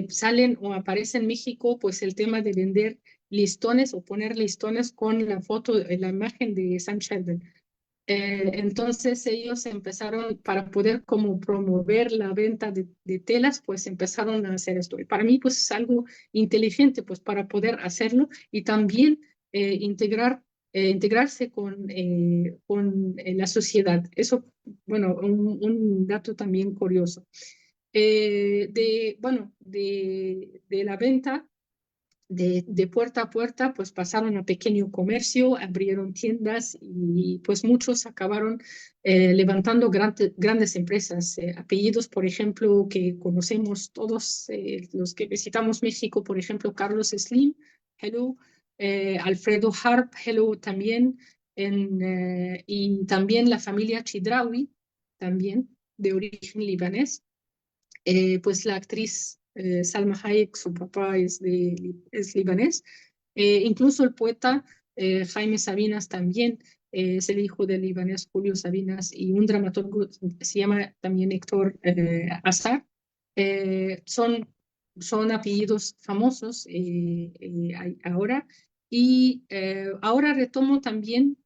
salen o aparece en México pues el tema de vender listones o poner listones con la foto, la imagen de Sam Sheldon. Entonces ellos empezaron, para poder como promover la venta de telas, pues empezaron a hacer esto. Y para mí pues es algo inteligente pues para poder hacerlo y también integrar integrarse con la sociedad. Eso, bueno, un dato también curioso. Bueno, de la venta de puerta a puerta, pues pasaron a pequeño comercio, abrieron tiendas y pues muchos acabaron levantando grandes empresas. Apellidos, por ejemplo, que conocemos todos los que visitamos México, por ejemplo, Carlos Slim, hello, Alfredo Harp, hello también, y también la familia Chidrawi, también de origen libanés. Pues la actriz Salma Hayek, su papá es libanés. Incluso el poeta Jaime Sabinas también es el hijo del libanés Julio Sabinas y un dramaturgo se llama también Héctor Azar. Son apellidos famosos ahora. Y ahora retomo también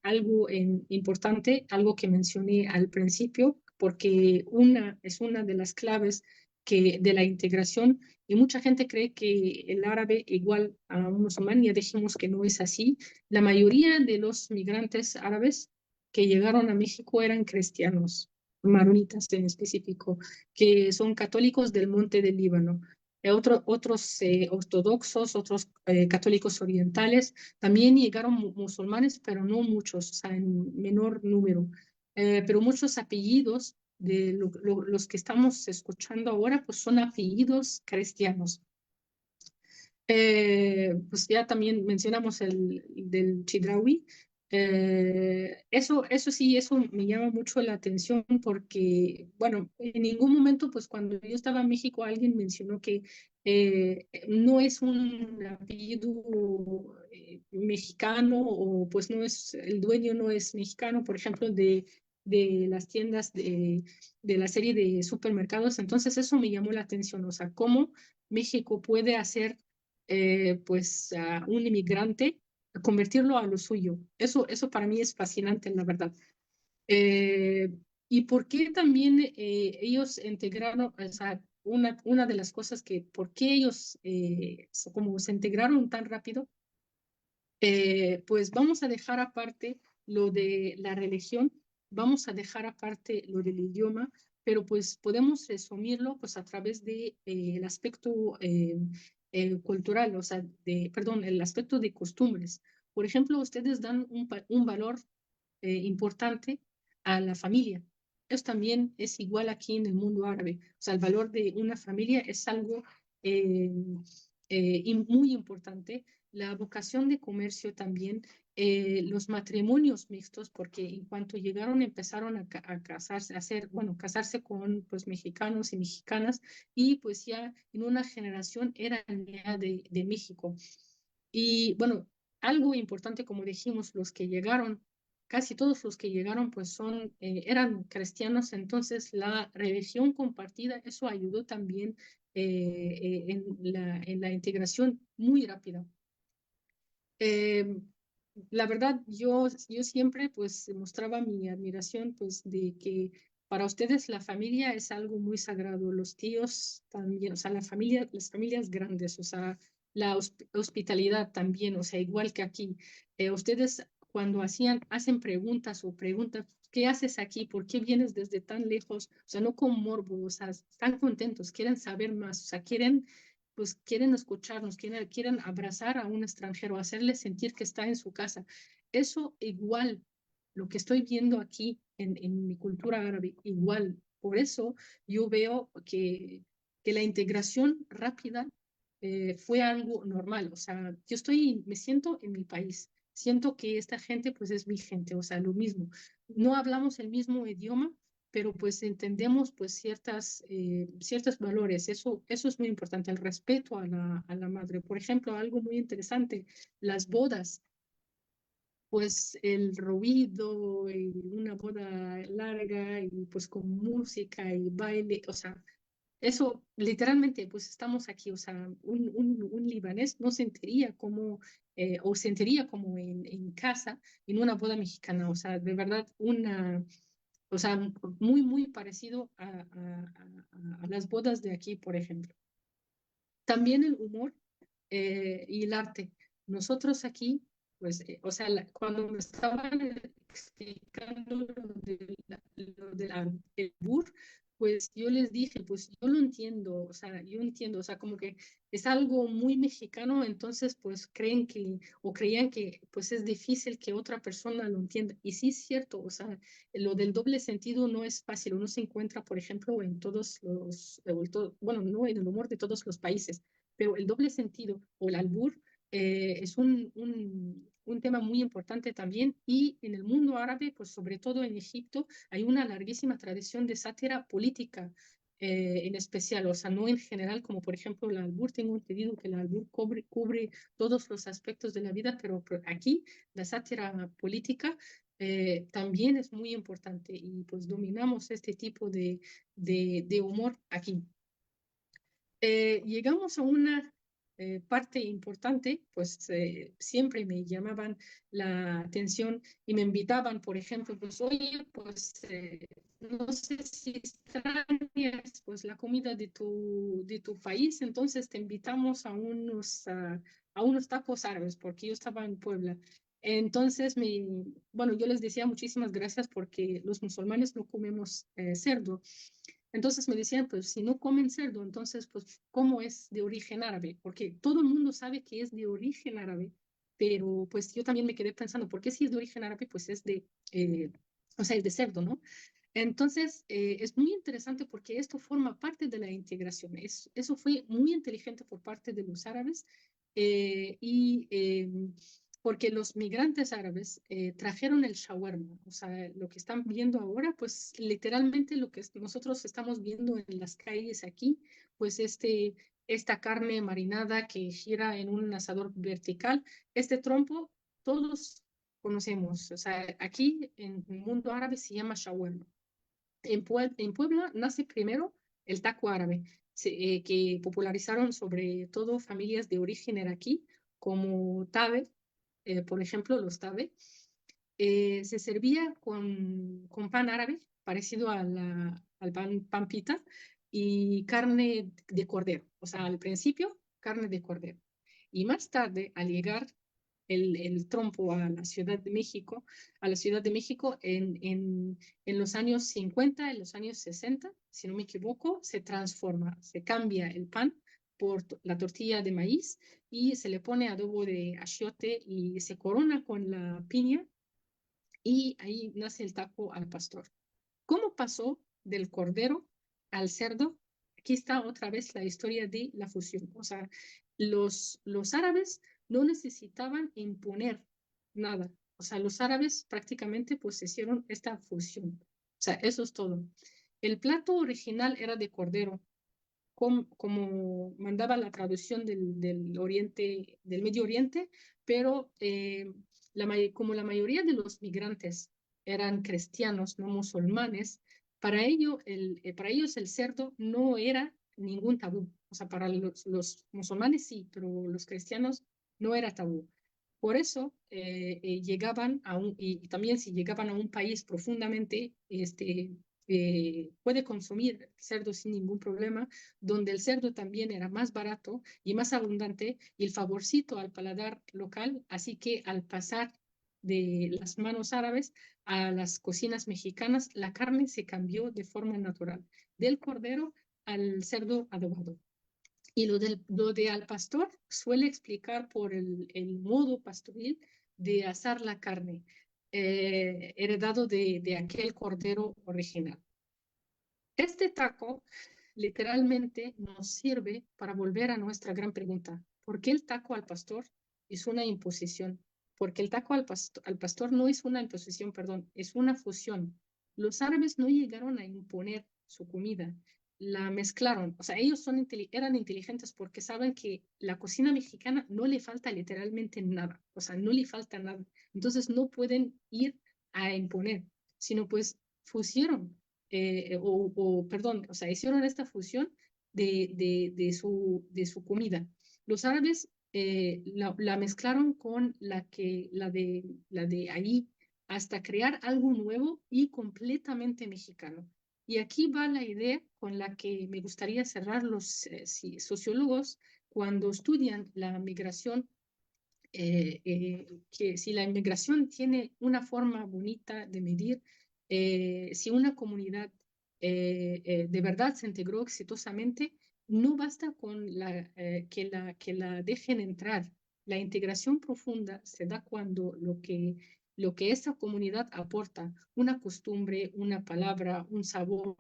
algo importante, algo que mencioné al principio, porque es una de las claves de la integración y mucha gente cree que el árabe igual a un musulmán, ya dijimos que no es así. La mayoría de los migrantes árabes que llegaron a México eran cristianos, maronitas en específico, que son católicos del monte del Líbano. Otros ortodoxos, otros católicos orientales, también llegaron musulmanes, pero no muchos, o sea, en menor número. Pero muchos apellidos de los que estamos escuchando ahora, pues son apellidos cristianos. Pues ya también mencionamos el del Chidrawi. Eso sí, eso me llama mucho la atención porque, bueno, en ningún momento, pues cuando yo estaba en México, alguien mencionó que no es un apellido mexicano o pues no es, el dueño no es mexicano, por ejemplo, de las tiendas de la serie de supermercados. Entonces eso me llamó la atención, o sea, cómo México puede hacer pues a un inmigrante, convertirlo a lo suyo. Eso para mí es fascinante, la verdad. Eh, ¿Y por qué también ellos integraron, o sea, una de las cosas que, por qué ellos como se integraron tan rápido? Pues vamos a dejar aparte lo de la religión, vamos a dejar aparte lo del idioma, pero pues podemos resumirlo pues a través de el aspecto cultural, o sea, perdón, el aspecto de costumbres. Por ejemplo, ustedes dan un valor importante a la familia. Eso también es igual aquí en el mundo árabe. O sea, el valor de una familia es algo eh, muy importante. La vocación de comercio también, los matrimonios mixtos, porque en cuanto llegaron empezaron a casarse, a hacer, bueno, casarse con pues mexicanos y mexicanas y pues ya en una generación eran ya de México. Y bueno, algo importante, como dijimos, los que llegaron, casi todos los que llegaron, pues eran cristianos, entonces la religión compartida, eso ayudó también en la integración muy rápida. Eh, la verdad, yo siempre pues mostraba mi admiración pues de que para ustedes la familia es algo muy sagrado, los tíos también, o sea, las familias grandes, o sea, la hospitalidad también, o sea, igual que aquí. Ustedes cuando hacen preguntas o preguntan, ¿qué haces aquí? ¿Por qué vienes desde tan lejos? O sea, no con morbo, o sea, están contentos, quieren saber más, o sea, quieren escucharnos, quieren abrazar a un extranjero, hacerle sentir que está en su casa. Eso igual, lo que estoy viendo aquí en mi cultura árabe, igual. Por eso yo veo que la integración rápida fue algo normal. O sea, me siento en mi país. Siento que esta gente pues es mi gente, o sea, lo mismo. No hablamos el mismo idioma, pero pues entendemos pues ciertos valores. Eso es muy importante, el respeto a la madre. Por ejemplo, algo muy interesante, las bodas, pues el ruido, y una boda larga y pues con música y baile, o sea, eso literalmente pues estamos aquí, o sea, un libanés no sentiría como, o sentiría como en casa en una boda mexicana, o sea, de verdad o sea, muy, muy parecido a las bodas de aquí, por ejemplo. También el humor y el arte. Nosotros aquí pues, o sea, cuando me estaban explicando lo del albur, pues yo les dije, pues yo lo entiendo, o sea, yo entiendo, o sea, como que es algo muy mexicano, entonces pues creen que, o creían que pues es difícil que otra persona lo entienda. Y sí es cierto, o sea, lo del doble sentido no es fácil, uno se encuentra, por ejemplo, en todos los, bueno, no en el humor de todos los países, pero el doble sentido o el albur es un tema muy importante también y en el mundo árabe, pues sobre todo en Egipto, hay una larguísima tradición de sátira política en especial, o sea, no en general, como por ejemplo el albur, tengo entendido que el albur cubre todos los aspectos de la vida, pero aquí la sátira política también es muy importante y pues dominamos este tipo de humor aquí. Llegamos a una parte importante, pues siempre me llamaban la atención y me invitaban, por ejemplo, pues oye, pues no sé si extrañas pues la comida de tu país, entonces te invitamos a unos tacos árabes, porque yo estaba en Puebla. Entonces, bueno, yo les decía muchísimas gracias porque los musulmanes no comemos cerdo. Entonces me decían, pues si no comen cerdo, entonces, pues, ¿cómo es de origen árabe? Porque todo el mundo sabe que es de origen árabe, pero pues yo también me quedé pensando, ¿por qué si es de origen árabe? Pues es o sea, es de cerdo, ¿no? Entonces, es muy interesante porque esto forma parte de la integración. Eso fue muy inteligente por parte de los árabes porque los migrantes árabes trajeron el shawarma. O sea, lo que están viendo ahora, pues literalmente lo que nosotros estamos viendo en las calles aquí, pues esta carne marinada que gira en un asador vertical, este trompo, todos conocemos. O sea, aquí en el mundo árabe se llama shawarma. En Puebla nace primero el taco árabe, que popularizaron sobre todo familias de origen iraquí, como Tabe, por ejemplo, los Tabe. Se servía con pan árabe, parecido al pan pita, y carne de cordero. O sea, al principio, carne de cordero. Y más tarde, al llegar el trompo a la Ciudad de México, en los años 50, en los años 60, si no me equivoco, se transforma, se cambia el pan por la tortilla de maíz y se le pone adobo de achiote y se corona con la piña y ahí nace el taco al pastor. ¿Cómo pasó del cordero al cerdo? Aquí está otra vez la historia de la fusión. O sea, los árabes no necesitaban imponer nada. O sea, los árabes prácticamente pues hicieron esta fusión. O sea, eso es todo. El plato original era de cordero, como mandaba la traducción del Oriente, del Medio Oriente, pero como la mayoría de los migrantes eran cristianos, no musulmanes, para ellos el cerdo no era ningún tabú. O sea, para los musulmanes sí, pero los cristianos no era tabú. Por eso llegaban y también si llegaban a un país profundamente, puede consumir cerdo sin ningún problema, donde el cerdo también era más barato y más abundante y el favorcito al paladar local, así que al pasar de las manos árabes a las cocinas mexicanas, la carne se cambió de forma natural, del cordero al cerdo adobado. Y lo de al pastor suele explicar por el modo pastoril de asar la carne, heredado de aquel cordero original. Este taco literalmente nos sirve para volver a nuestra gran pregunta. ¿Por qué el taco al pastor es una imposición? Porque el taco al pastor no es una imposición, perdón, es una fusión. Los árabes no llegaron a imponer su comida, la mezclaron. O sea, ellos eran inteligentes porque saben que la cocina mexicana no le falta literalmente nada. O sea, no le falta nada. Entonces no pueden ir a imponer, sino pues fusieron perdón, o sea, hicieron esta fusión de su comida. Los árabes la mezclaron con la de ahí hasta crear algo nuevo y completamente mexicano. Y aquí va la idea con la que me gustaría cerrar los sociólogos cuando estudian la migración que si la inmigración tiene una forma bonita de medir, si una comunidad de verdad se integró exitosamente, no basta con que la dejen entrar. La integración profunda se da cuando lo que esa comunidad aporta, una costumbre, una palabra, un sabor,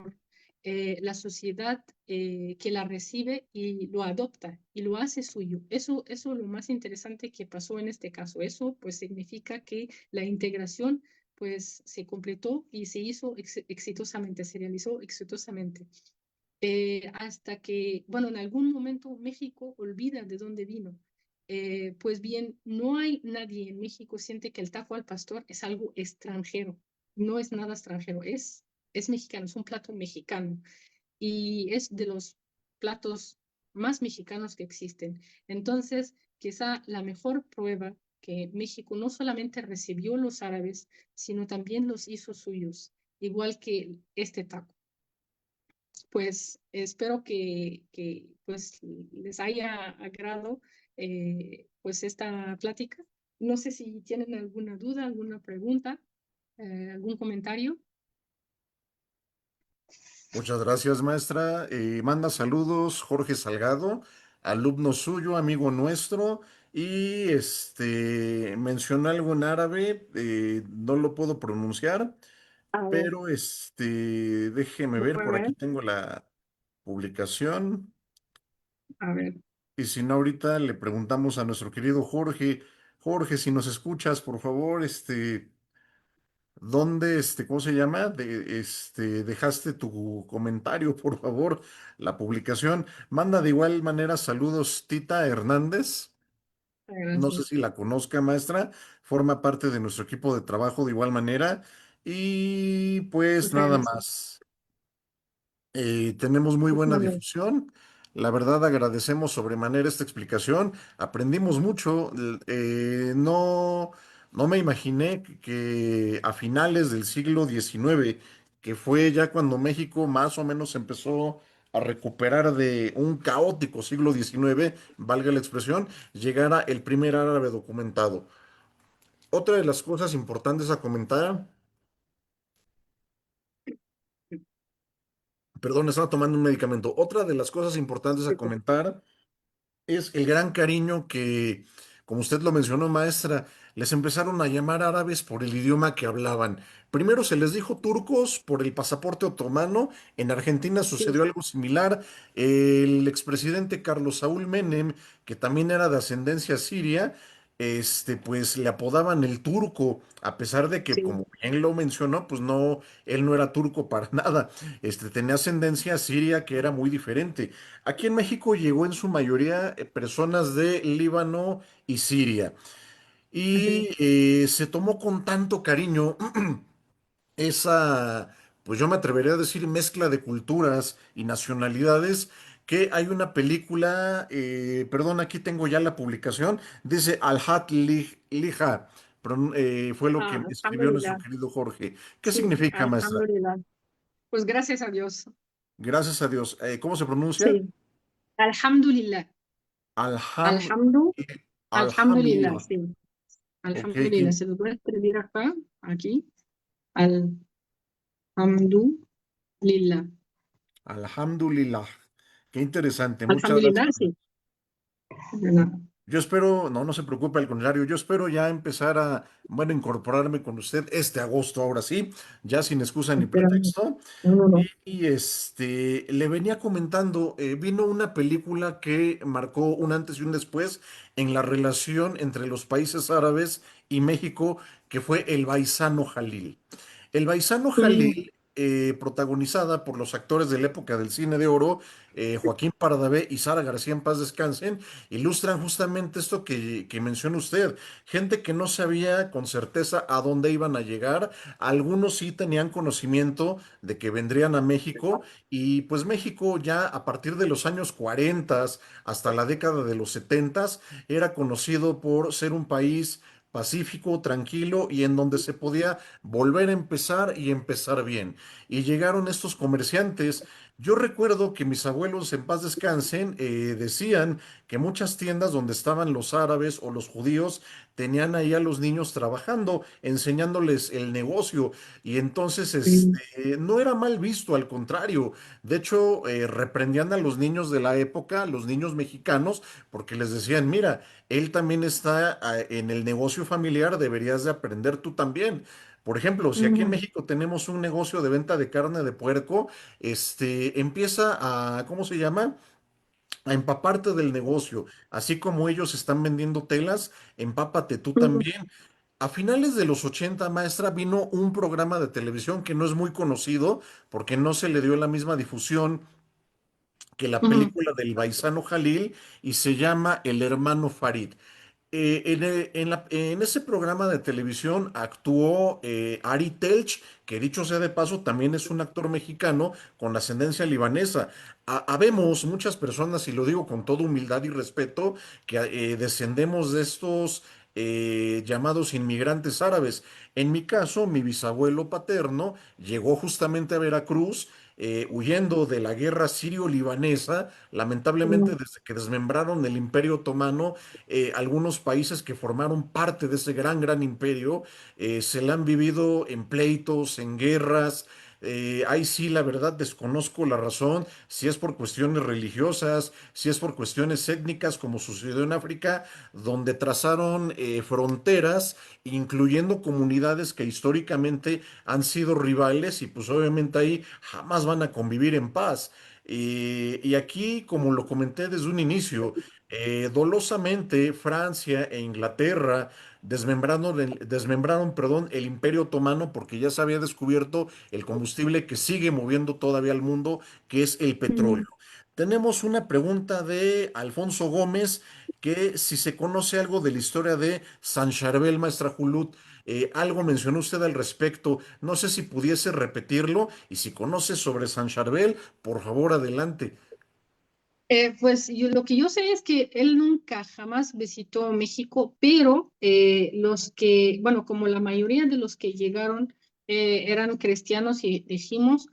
la sociedad que la recibe y lo adopta y lo hace suyo. Eso es lo más interesante que pasó en este caso. Eso pues significa que la integración pues se completó y se hizo exitosamente, se realizó exitosamente. Hasta que, bueno, en algún momento México olvida de dónde vino. Pues bien, no hay nadie en México siente que el taco al pastor es algo extranjero. No es nada extranjero, es mexicano, es un plato mexicano y es de los platos más mexicanos que existen. Entonces, quizá la mejor prueba que México no solamente recibió los árabes, sino también los hizo suyos, igual que este taco. Pues espero que pues les haya agrado pues esta plática. No sé si tienen alguna duda, alguna pregunta, algún comentario.
Muchas gracias, maestra. Manda saludos Jorge Salgado, alumno suyo, amigo nuestro, y mencionó algo en árabe, no lo puedo pronunciar,
A ver,
pero déjeme ver,
a
por
ver,
aquí tengo la publicación,
a ver.
y si no, ahorita le preguntamos a nuestro querido Jorge, Jorge, si nos escuchas, por favor, ¿dónde, cómo se llama? Dejaste tu comentario, por favor, la publicación. Manda de igual manera saludos Tita Hernández. No sé
Gracias.
si la conozca, maestra. Forma parte de nuestro equipo de trabajo de igual manera. Y pues
Muchas
nada
gracias.
más. Tenemos muy buena
Vale,
difusión. La verdad agradecemos sobremanera esta explicación. Aprendimos mucho. No me imaginé que a finales del siglo XIX, que fue ya cuando México más o menos empezó a recuperar de un caótico siglo XIX, valga la expresión, llegara el primer árabe documentado. Otra de las cosas importantes a comentar, perdón, estaba tomando un medicamento. Otra de las cosas importantes a comentar es el gran cariño que, como usted lo mencionó, maestra, les empezaron a llamar árabes por el idioma que hablaban. Primero se les dijo turcos por el pasaporte otomano. En Argentina
sí,
sucedió algo similar. El expresidente Carlos Saúl Menem, que también era de ascendencia siria, pues le apodaban el turco, a pesar de que,
sí,
como bien lo mencionó, pues no, él no era turco para nada. Tenía ascendencia siria que era muy diferente. Aquí en México llegó en su mayoría personas de Líbano y Siria.
sí,
Y se tomó con tanto cariño esa, pues yo me atrevería a decir, mezcla de culturas y nacionalidades, que hay una película, perdón, aquí tengo ya la publicación, dice Al-Hat Liha, fue lo que
ah,
me escribió nuestro
alhamdulillah,
querido Jorge. ¿Qué
sí,
significa, maestra?
alhamdulillah. Pues gracias a Dios.
Gracias a Dios. ¿Cómo se pronuncia?
Sí, alhamdulillah,
Alham,
alhamdu, alhamdulillah,
Alhamdulillah.
sí,
Ok,
alhamdulillah. Se lo voy a escribir acá, aquí, alhamdulillah.
Alhamdulillah. Qué interesante. Muchas
Alhamdulillah,
gracias.
sí. De nada.
Yo espero, no se preocupe, al contrario, yo espero ya empezar a, bueno, incorporarme con usted este agosto, ahora sí, ya sin excusa ni
Espera,
pretexto.
no, no, no.
Le venía comentando, vino una película que marcó un antes y un después en la relación entre los países árabes y México, que fue El Baisano Jalil. El Baisano
Sí,
Jalil, protagonizada por los actores de la época del cine de oro, Joaquín Pardavé y Sara García en paz descansen, ilustran justamente esto que menciona usted. Gente que no sabía con certeza a dónde iban a llegar, algunos sí tenían conocimiento de que vendrían a México y pues México ya a partir de los años 40 hasta la década de los 70 era conocido por ser un país pacífico, tranquilo y en donde se podía volver a empezar y empezar bien. Y llegaron estos comerciantes Yo recuerdo que mis abuelos, en paz descansen, decían que muchas tiendas donde estaban los árabes o los judíos tenían ahí a los niños trabajando, enseñándoles el negocio, y entonces
Mm.
no era mal visto, al contrario. De hecho, reprendían a los niños de la época, los niños mexicanos, porque les decían, mira, él también está en el negocio familiar, deberías de aprender tú también. Por ejemplo, si aquí en
Mm,
México tenemos un negocio de venta de carne de puerco, empieza a, ¿cómo se llama? A empaparte del negocio. Así como ellos están vendiendo telas, empápate tú
mm,
también. A finales de los 80, maestra, vino un programa de televisión que no es muy conocido porque no se le dio la misma difusión que la
mm,
película del Baisano Jalil, y se llama El hermano Farid. En ese programa de televisión actuó Ari Telch, que dicho sea de paso, también es un actor mexicano con ascendencia libanesa. Habemos muchas personas, y lo digo con toda humildad y respeto, que descendemos de estos llamados inmigrantes árabes. En mi caso, mi bisabuelo paterno llegó justamente a Veracruz, huyendo de la guerra sirio-libanesa, lamentablemente
mm,
desde que desmembraron el Imperio Otomano. Algunos países que formaron parte de ese gran imperio se la han vivido en pleitos, en guerras. Ahí sí, la verdad, desconozco la razón, si es por cuestiones religiosas, si es por cuestiones étnicas, como sucedió en África, donde trazaron fronteras, incluyendo comunidades que históricamente han sido rivales, y pues obviamente ahí jamás van a convivir en paz. Y aquí, como lo comenté desde un inicio, dolosamente, Francia e Inglaterra desmembraron, el Imperio Otomano, porque ya se había descubierto el combustible que sigue moviendo todavía al mundo, que es el
mm.
petróleo. Tenemos una pregunta de Alfonso Gómez, que si se conoce algo de la historia de San Charbel, maestra Julut. Algo mencionó usted al respecto. No sé si pudiese repetirlo, y si conoce sobre San Charbel, por favor, adelante.
Pues lo que yo sé es que él nunca jamás visitó México, pero los que, bueno, como la mayoría de los que llegaron eran cristianos y dijimos,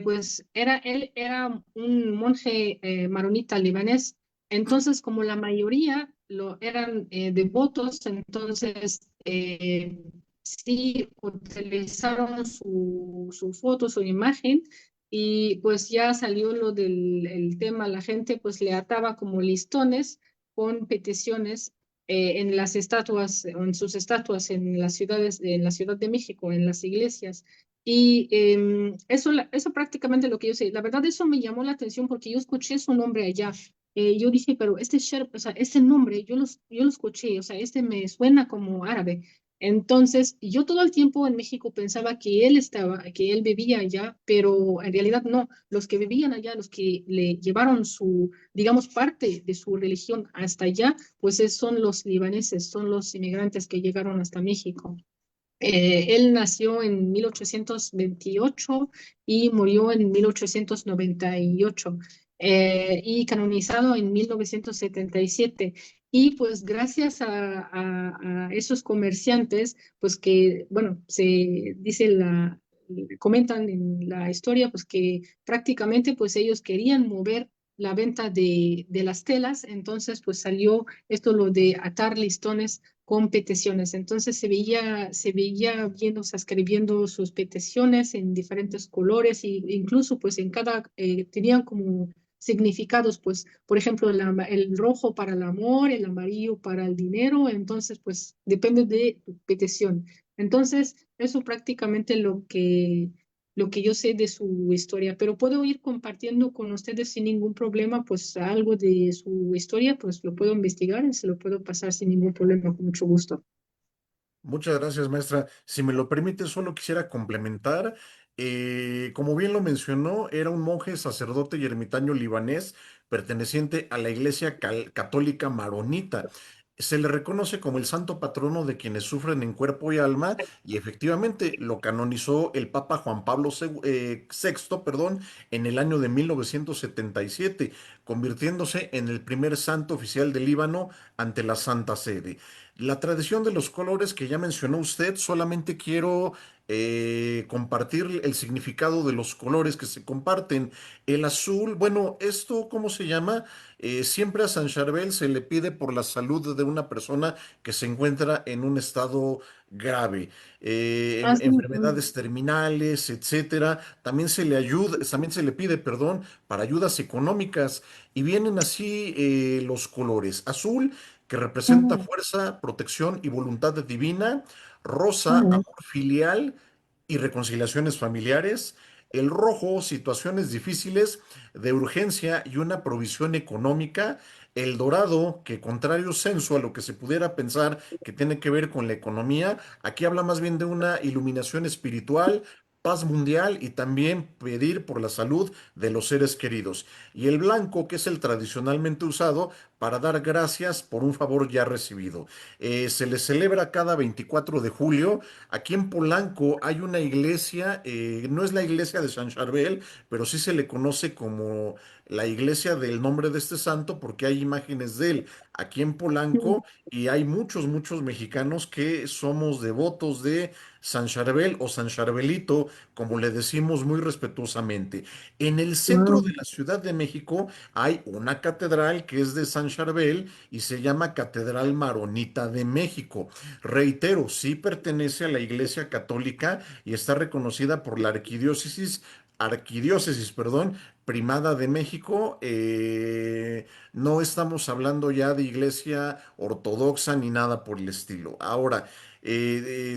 pues él era un monje maronita libanés, entonces como la mayoría lo eran devotos, entonces sí utilizaron su foto, su imagen, y pues ya salió lo del el tema, la gente pues le ataba como listones con peticiones en las estatuas, o en sus estatuas en las ciudades, en la Ciudad de México, en las iglesias. Y eso, eso prácticamente lo que yo sé. La verdad, eso me llamó la atención porque yo escuché su nombre allá. Yo dije, pero este Sherp, o sea, este nombre, yo lo escuché, o sea, este me suena como árabe. Entonces, yo todo el tiempo en México pensaba que él estaba, que él vivía allá, pero en realidad no. Los que vivían allá, los que le llevaron su, digamos, parte de su religión hasta allá, pues son los libaneses, son los inmigrantes que llegaron hasta México. Él nació en 1828 y murió en 1898 y canonizado en 1977. Y pues gracias a esos comerciantes, pues que, bueno, se dice comentan en la historia, pues que prácticamente pues ellos querían mover la venta de las telas, entonces pues salió esto lo de atar listones con peticiones. Entonces se veía viendo, o sea, escribiendo sus peticiones en diferentes colores, e incluso pues en cada, tenían como significados, pues, por ejemplo, el rojo para el amor, el amarillo para el dinero, entonces pues depende de tu petición. Entonces, eso prácticamente lo que yo sé de su historia, pero puedo ir compartiendo con ustedes sin ningún problema, pues algo de su historia, pues lo puedo investigar y se lo puedo pasar sin ningún problema, con mucho gusto.
Muchas gracias, maestra. Si me lo permite, solo quisiera complementar. Como bien lo mencionó, era un monje, sacerdote y ermitaño libanés perteneciente a la Iglesia Católica Maronita. Se le reconoce como el santo patrono de quienes sufren en cuerpo y alma, y efectivamente lo canonizó el Papa Juan Pablo VI, perdón, en el año de 1977. convirtiéndose en el primer santo oficial del Líbano ante la Santa Sede. La tradición de los colores que ya mencionó usted, solamente quiero compartir el significado de los colores que se comparten. El azul, bueno, esto, ¿cómo se llama? Siempre a San Charbel se le pide por la salud de una persona que se encuentra en un estado grave,
Ah, sí,
enfermedades terminales, etcétera. También se le ayuda, también se le pide, perdón, para ayudas económicas. Y vienen así los colores: azul, que representa fuerza, protección y voluntad divina; rosa, amor filial y reconciliaciones familiares; el rojo, situaciones difíciles de urgencia y una provisión económica; el dorado, que contrario senso a lo que se pudiera pensar que tiene que ver con la economía, aquí habla más bien de una iluminación espiritual, paz mundial y también pedir por la salud de los seres queridos; y el blanco, que es el tradicionalmente usado para dar gracias por un favor ya recibido. Se le celebra cada 24 de julio. Aquí en Polanco hay una iglesia, no es la iglesia de San Charbel, pero sí se le conoce como la iglesia del nombre de este santo porque hay imágenes de él aquí en Polanco, y hay muchos, muchos mexicanos que somos devotos de San Charbel o San Charbelito, como le decimos muy respetuosamente. En el centro de la Ciudad de México hay una catedral que es de San Charbel y se llama Catedral Maronita de México. Reitero, sí pertenece a la Iglesia Católica y está reconocida por la arquidiócesis, perdón, primada de México. No estamos hablando ya de iglesia ortodoxa ni nada por el estilo. Ahora,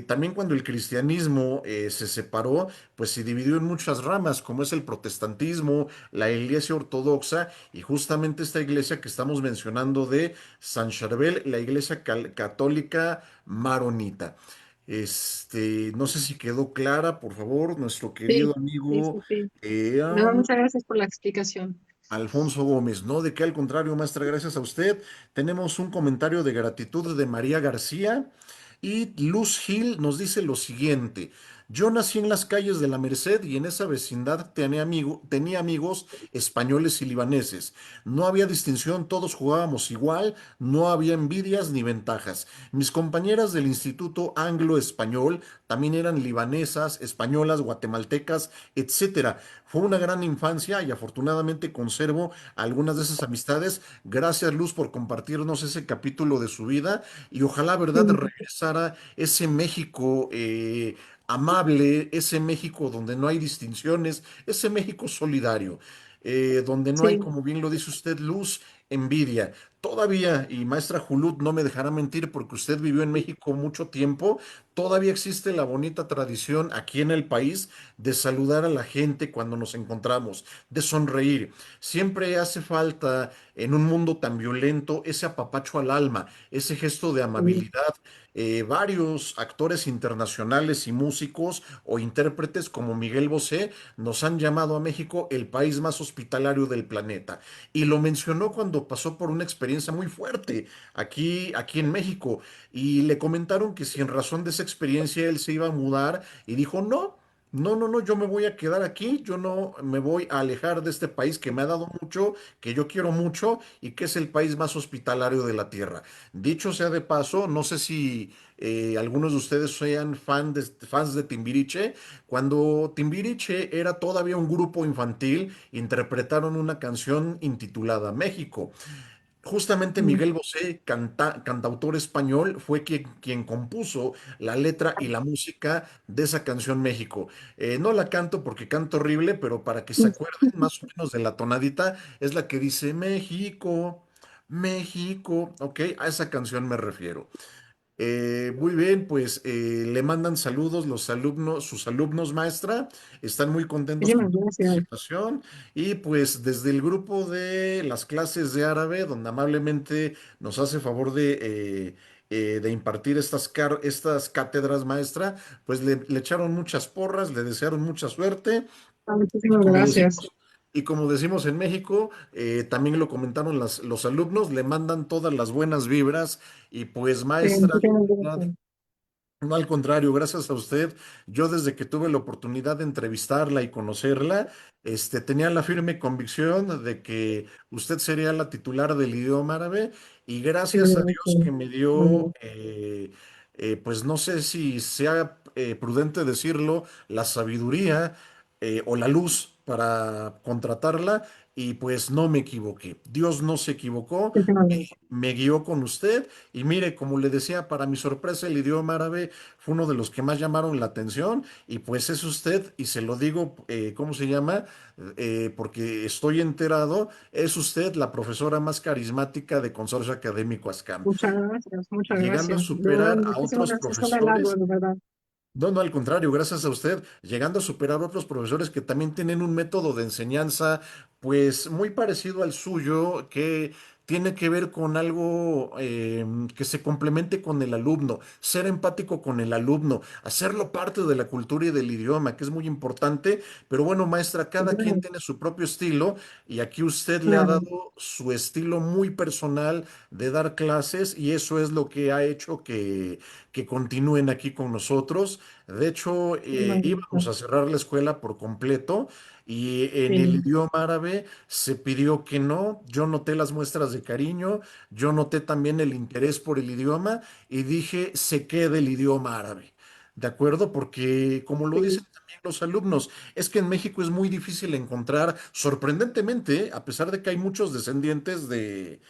también cuando el cristianismo se separó, pues se dividió en muchas ramas, como es el protestantismo, la iglesia ortodoxa y justamente esta iglesia que estamos mencionando de San Charbel, la iglesia católica maronita. No sé si quedó clara, por favor, nuestro
sí,
querido
sí,
amigo
sí, sí.
eh,
No,
um,
muchas gracias por la explicación.
Alfonso Gómez. No, de qué, al contrario, maestra, gracias a usted. Tenemos un comentario de gratitud de María García, y Luz Gil nos dice lo siguiente: yo nací en las calles de la Merced y en esa vecindad tenía amigos españoles y libaneses. No había distinción, todos jugábamos igual, no había envidias ni ventajas. Mis compañeras del Instituto Anglo-Español también eran libanesas, españolas, guatemaltecas, etcétera. Fue una gran infancia y afortunadamente conservo algunas de esas amistades. Gracias, Luz, por compartirnos ese capítulo de su vida, y ojalá, ¿verdad?, regresara ese México amable, ese México donde no hay distinciones, ese México solidario, donde no hay,
Sí,
como bien lo dice usted, Luz, envidia. Todavía, y maestra Julut no me dejará mentir porque usted vivió en México mucho tiempo, todavía existe la bonita tradición aquí en el país de saludar a la gente cuando nos encontramos, de sonreír. Siempre hace falta en un mundo tan violento ese apapacho al alma, ese gesto de
sí,
amabilidad. Varios actores internacionales y músicos o intérpretes como Miguel Bosé nos han llamado a México el país más hospitalario del planeta. Y lo mencionó cuando pasó por una experiencia muy fuerte aquí en México. Y le comentaron que si en razón de esa experiencia él se iba a mudar, y dijo, no. No, no, no, yo me voy a quedar aquí, yo no me voy a alejar de este país que me ha dado mucho, que yo quiero mucho y que es el país más hospitalario de la tierra. Dicho sea de paso, no sé si algunos de ustedes sean fans de Timbiriche. Cuando Timbiriche era todavía un grupo infantil, interpretaron una canción intitulada México. Justamente Miguel Bosé, cantautor español, fue quien compuso la letra y la música de esa canción México. No la canto porque canto horrible, pero para que se acuerden más o menos de la tonadita, es la que dice México, México, ¿ok? A esa canción me refiero. Muy bien, pues le mandan saludos los alumnos, sus alumnos, maestra. Están muy contentos con
muchísimas
su
gracias.
participación. Y pues desde el grupo de las clases de árabe, donde amablemente nos hace favor de impartir estas cátedras, maestra, pues le echaron muchas porras, le desearon mucha suerte. Y
Muchísimas
como
gracias.
decimos, y como decimos en México, también lo comentaron los alumnos, le mandan todas las buenas vibras. Y pues,
Sí,
maestra,
muchísimas
la verdad,
gracias.
No, al contrario, gracias a usted. Yo desde que tuve la oportunidad de entrevistarla y conocerla, tenía la firme convicción de que usted sería la titular del idioma árabe y
Sí,
gracias a Dios que
sí,
me
muy
dio,
bien.
pues no sé si sea prudente decirlo, la sabiduría o la luz para contratarla y pues no me equivoqué. Dios no se equivocó,
Efectivamente.
me guió con usted y mire, como le decía, para mi sorpresa, el idioma árabe fue uno de los que más llamaron la atención y pues es usted, y se lo digo, ¿cómo se llama? Porque estoy enterado, es usted la profesora más carismática de Consorcio Académico ASCAM,
Muchas gracias, muchas
llegando a
gracias. De verdad,
superar a
muchísimas
otros
gracias. Es un halago,
profesores.
de verdad.
No, no, al contrario, gracias a usted, llegando a superar otros profesores que también tienen un método de enseñanza, pues muy parecido al suyo, que tiene que ver con algo que se complemente con el alumno, ser empático con el alumno, hacerlo parte de la cultura y del idioma, que es muy importante. Pero bueno, maestra, cada quien tiene su propio estilo y aquí usted le ha
Claro,
dado su estilo muy personal de dar clases y eso es lo que ha hecho que continúen aquí con nosotros. De hecho, íbamos
magnífico.
a cerrar la escuela por completo y en el
Sí,
idioma árabe se pidió que no. Yo noté las muestras de cariño, yo noté también el interés por el idioma y dije, se quede el idioma árabe. ¿De acuerdo? Porque como lo
sí,
dicen también los alumnos, es que en México es muy difícil encontrar, sorprendentemente, a pesar de que hay muchos descendientes de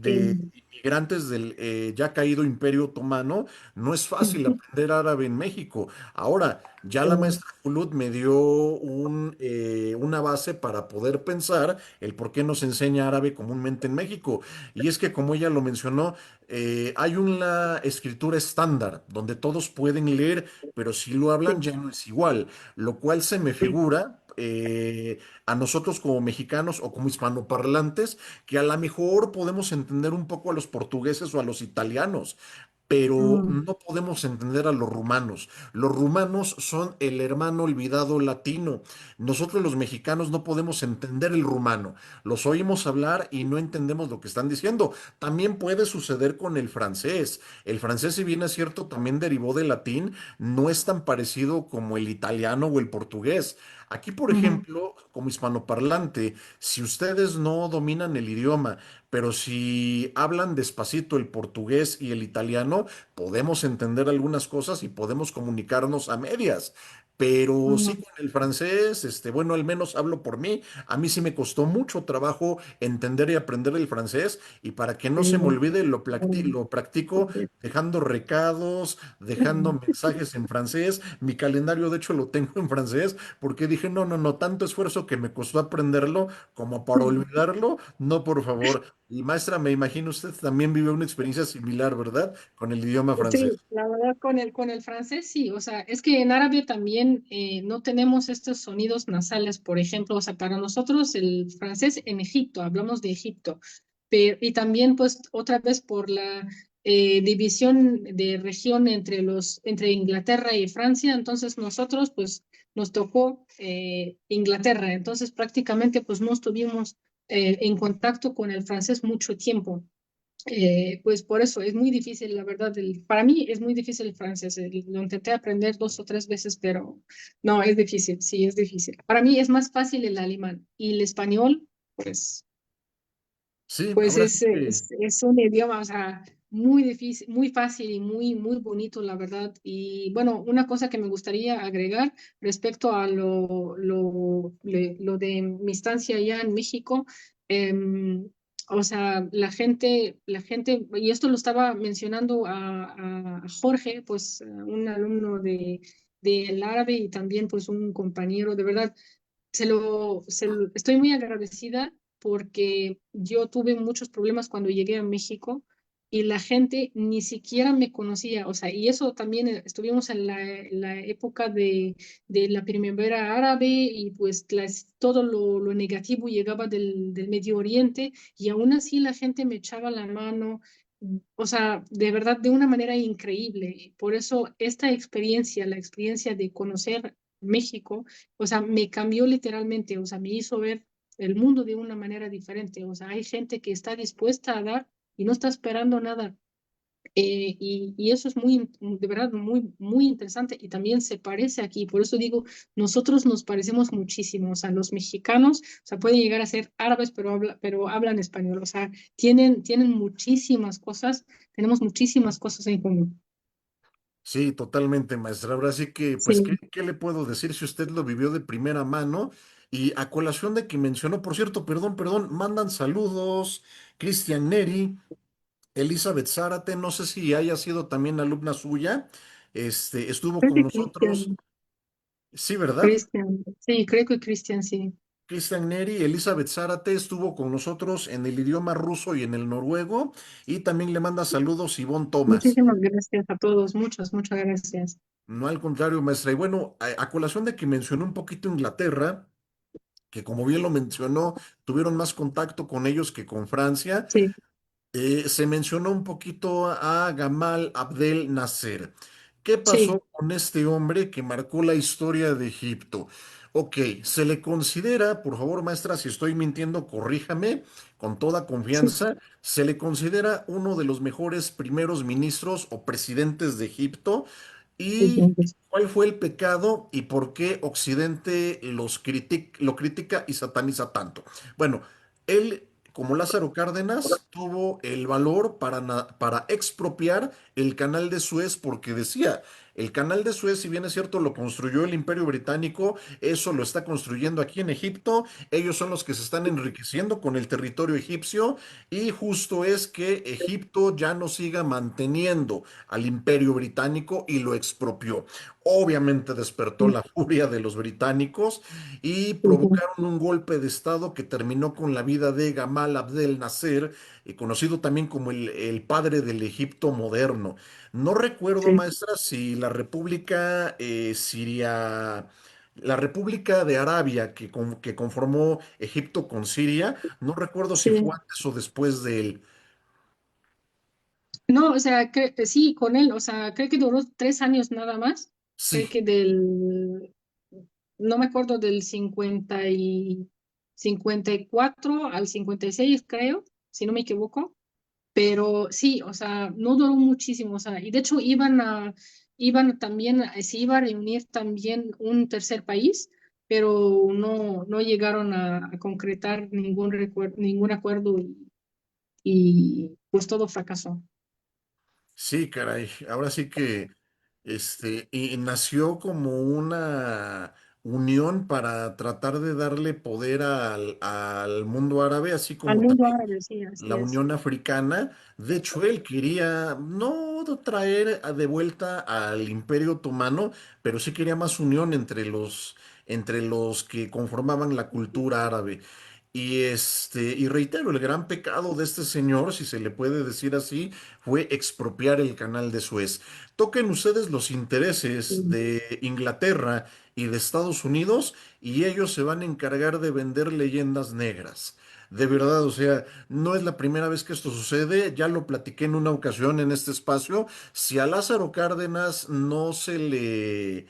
sí.
inmigrantes del ya caído Imperio Otomano, no es fácil
Ujú,
aprender árabe en México. Ahora, ya
sí,
la maestra Hulud me dio una base para poder pensar el por qué nos enseña árabe comúnmente en México. Y es que, como ella lo mencionó, hay una escritura estándar donde todos pueden leer, pero si lo hablan
sí,
ya no es igual, lo cual se me
sí.
figura a nosotros como mexicanos o como hispanoparlantes, que a lo mejor podemos entender un poco a los portugueses o a los italianos, pero
Mm,
no podemos entender a los rumanos. Los rumanos son el hermano olvidado latino. Nosotros los mexicanos no podemos entender el rumano. Los oímos hablar y no entendemos lo que están diciendo. También puede suceder con el francés. El francés, si bien es cierto, también derivó del latín, no es tan parecido como el italiano o el portugués. Aquí, por
ujú,
ejemplo, como hispanoparlante, si ustedes no dominan el idioma, pero si hablan despacito el portugués y el italiano, podemos entender algunas cosas y podemos comunicarnos a medias. Pero sí
ujú,
con el francés, bueno, al menos hablo por mí. A mí sí me costó mucho trabajo entender y aprender el francés y para que no se me
sí,
olvide,
mm,
lo practico
sí.
dejando recados, dejando mensajes en francés. Mi calendario, de hecho, lo tengo en francés porque dije, no, no, no, tanto esfuerzo que me costó aprenderlo como para olvidarlo. No, por favor. Y maestra, me imagino usted también vive una experiencia similar, ¿verdad? Con el idioma
Sí,
francés.
la verdad con el francés sí, o sea, es que en árabe también no tenemos estos sonidos nasales, por ejemplo, o sea, para nosotros el francés en Egipto, hablamos de Egipto, pero, y también pues otra vez por la división de región entre entre Inglaterra y Francia, entonces nosotros pues nos tocó Inglaterra, entonces prácticamente pues no estuvimos en contacto con el francés mucho tiempo. Pues por eso es muy difícil, la verdad. Para mí es muy difícil el francés. Lo intenté aprender 2 o 3 veces, pero no, es difícil, sí, es difícil. Para mí es más fácil el alemán y el español, pues,
Sí,
pues
ahora sí que
es un idioma, o sea, muy difícil, muy fácil y muy, muy bonito, la verdad. Y bueno, una cosa que me gustaría agregar respecto a lo de mi estancia allá en México, em, o sea, y esto lo estaba mencionando a Jorge, pues un alumno del árabe y también pues un compañero, de verdad estoy muy agradecida porque yo tuve muchos problemas cuando llegué a México y la gente ni siquiera me conocía, o sea, y eso también estuvimos en la época de la primavera árabe y pues todo lo negativo llegaba del Medio Oriente y aún así la gente me echaba la mano. O sea, de verdad, de una manera increíble. Por eso esta experiencia, la experiencia de conocer México, o sea, me cambió literalmente, o sea, me hizo ver el mundo de una manera diferente. O sea, hay gente que está dispuesta a dar y no está esperando nada y eso es de verdad, muy interesante y también se parece aquí. Por eso digo, nosotros nos parecemos muchísimo. O sea, los mexicanos, o sea, pueden llegar a ser árabes, pero hablan español. O sea, tienen muchísimas cosas, tenemos muchísimas cosas en común.
Sí, totalmente, maestra. Ahora sí que, pues,
Sí,
¿qué le puedo decir si usted lo vivió de primera mano? Y a colación de que mencionó, por cierto, perdón, mandan saludos, Cristian Neri, Elizabeth Zárate, no sé si haya sido también alumna suya, estuvo
creo
con
que
nosotros, sí, ¿verdad?
Cristian, sí, creo que Cristian, sí.
Cristian Neri, Elizabeth Zárate estuvo con nosotros en el idioma ruso y en el noruego, y también le manda saludos Ivonne Thomas.
Muchísimas gracias a todos, muchas gracias.
No, al contrario, maestra. Y bueno, a colación de que mencionó un poquito Inglaterra, que como bien lo mencionó, tuvieron más contacto con ellos que con Francia.
Sí,
Se mencionó un poquito a Gamal Abdel Nasser. ¿Qué
sí,
pasó con este hombre que marcó la historia de Egipto? Ok, se le considera, por favor, maestra, si estoy mintiendo, corríjame con toda
sí,
confianza, se le considera uno de los mejores primeros ministros o presidentes de Egipto.
sí,
¿Y
sí,
cuál fue el pecado y por qué Occidente lo critica y sataniza tanto? Bueno, él, como Lázaro Cárdenas, tuvo el valor para expropiar el canal de Suez porque decía, el canal de Suez, si bien es cierto, lo construyó el Imperio Británico, eso lo está construyendo aquí en Egipto, ellos son los que se están enriqueciendo con el territorio egipcio y justo es que Egipto ya no siga manteniendo al Imperio Británico y lo expropió. Obviamente despertó la furia de los británicos y
sí, sí,
provocaron un golpe de estado que terminó con la vida de Gamal Abdel Nasser, conocido también como el padre del Egipto moderno. No recuerdo,
sí,
maestra, si la República de Arabia que conformó Egipto con Siria, no recuerdo si fue
sí.
antes o después de él.
No, o sea, sí, con él, o sea, creo que duró 3 años nada más. Creo
Sí,
que no me acuerdo del 54 al 56 creo, si no me equivoco. Pero sí, o sea, no duró muchísimo, o sea, y de hecho iban también, se iba a reunir también un tercer país, pero no llegaron a concretar ningún acuerdo y pues todo fracasó.
sí, caray. Ahora sí que y nació como una unión para tratar de darle poder al mundo árabe, así
Al
como
mundo
también
árabe, sí, así
la
es.
Unión Africana. De hecho, él quería no traer de vuelta al Imperio Otomano, pero sí quería más unión entre los que conformaban la cultura árabe. Y reitero, el gran pecado de este señor, si se le puede decir así, fue expropiar el canal de Suez. Toquen ustedes los intereses
Sí.
de Inglaterra y de Estados Unidos y ellos se van a encargar de vender leyendas negras. De verdad, o sea, no es la primera vez que esto sucede, ya lo platiqué en una ocasión en este espacio. Si a Lázaro Cárdenas no se le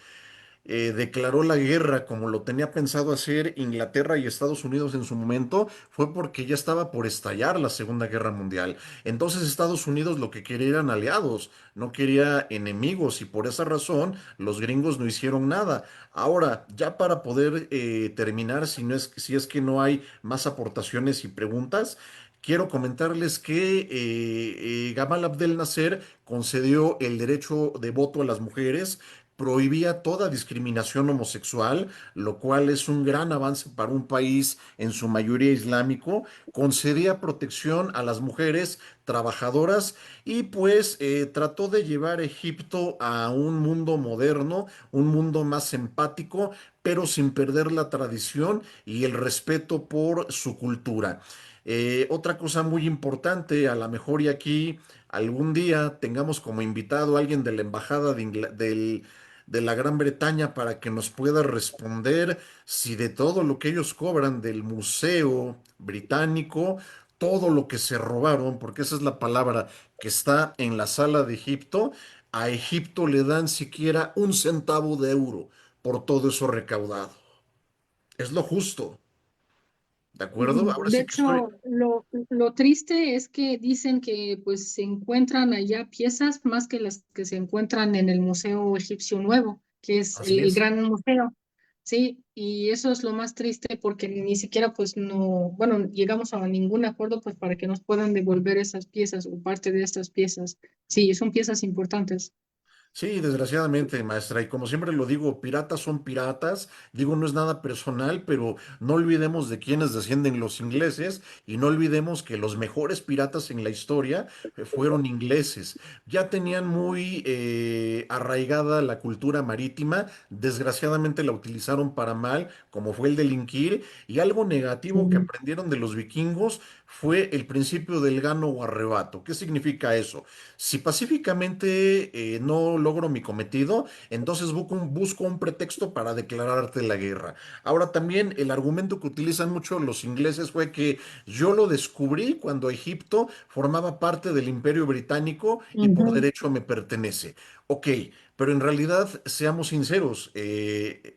declaró la guerra como lo tenía pensado hacer Inglaterra y Estados Unidos en su momento, fue porque ya estaba por estallar la Segunda Guerra Mundial. Entonces Estados Unidos lo que quería eran aliados, no quería enemigos y por esa razón los gringos no hicieron nada. Ahora, ya para poder terminar, si es que no hay más aportaciones y preguntas, quiero comentarles que Gamal Abdel Nasser concedió el derecho de voto a las mujeres, prohibía toda discriminación homosexual, lo cual es un gran avance para un país en su mayoría islámico, concedía protección a las mujeres trabajadoras y pues trató de llevar a Egipto a un mundo moderno, un mundo más empático, pero sin perder la tradición y el respeto por su cultura. Otra cosa muy importante, a lo mejor y aquí algún día tengamos como invitado a alguien de la embajada de la Gran Bretaña para que nos pueda responder si de todo lo que ellos cobran del Museo Británico, todo lo que se robaron, porque esa es la palabra que está en la sala de Egipto, a Egipto le dan siquiera un centavo de euro por todo eso recaudado. Es lo justo. ¿De acuerdo? Ahora
De
sí que estoy.
hecho, lo triste es que dicen que pues se encuentran allá piezas más que las que se encuentran en el Museo Egipcio Nuevo, que es
Así
el
es.
gran museo. Sí, y eso es lo más triste porque ni siquiera pues no, bueno, llegamos a ningún acuerdo pues para que nos puedan devolver esas piezas o parte de estas piezas. Sí, son piezas importantes.
Sí, desgraciadamente, maestra, y como siempre lo digo, piratas son piratas, digo, no es nada personal, pero no olvidemos de quiénes descienden los ingleses y no olvidemos que los mejores piratas en la historia fueron ingleses. Ya tenían muy arraigada la cultura marítima, desgraciadamente la utilizaron para mal, como fue el delinquir, y algo negativo que
Sí.
aprendieron de los vikingos fue el principio del gano o arrebato. ¿Qué significa eso? Si pacíficamente no logro mi cometido, entonces busco un pretexto para declararte la guerra. Ahora también el argumento que utilizan mucho los ingleses fue que yo lo descubrí cuando Egipto formaba parte del Imperio Británico y por
Ujú.
derecho me pertenece. Ok, pero en realidad, seamos sinceros,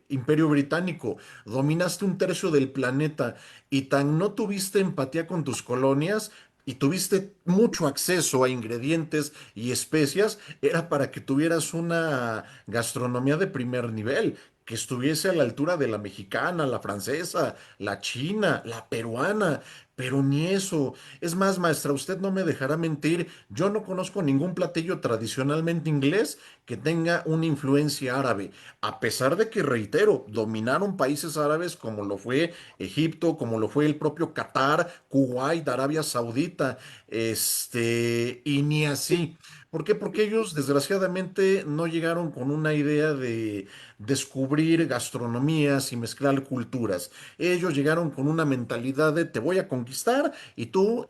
Imperio Británico, dominaste un tercio del planeta y tan no tuviste empatía con tus colonias y tuviste mucho acceso a ingredientes y especias, era para que tuvieras una gastronomía de primer nivel, que estuviese a la altura de la mexicana, la francesa, la china, la peruana, pero ni eso. Es más, maestra, usted no me dejará mentir, yo no conozco ningún platillo tradicionalmente inglés que tenga una influencia árabe, a pesar de que, reitero, dominaron países árabes como lo fue Egipto, como lo fue el propio Qatar, Kuwait, Arabia Saudita, y ni así. ¿Por qué? Porque ellos desgraciadamente no llegaron con una idea de descubrir gastronomías y mezclar culturas. Ellos llegaron con una mentalidad de te voy a conquistar y tú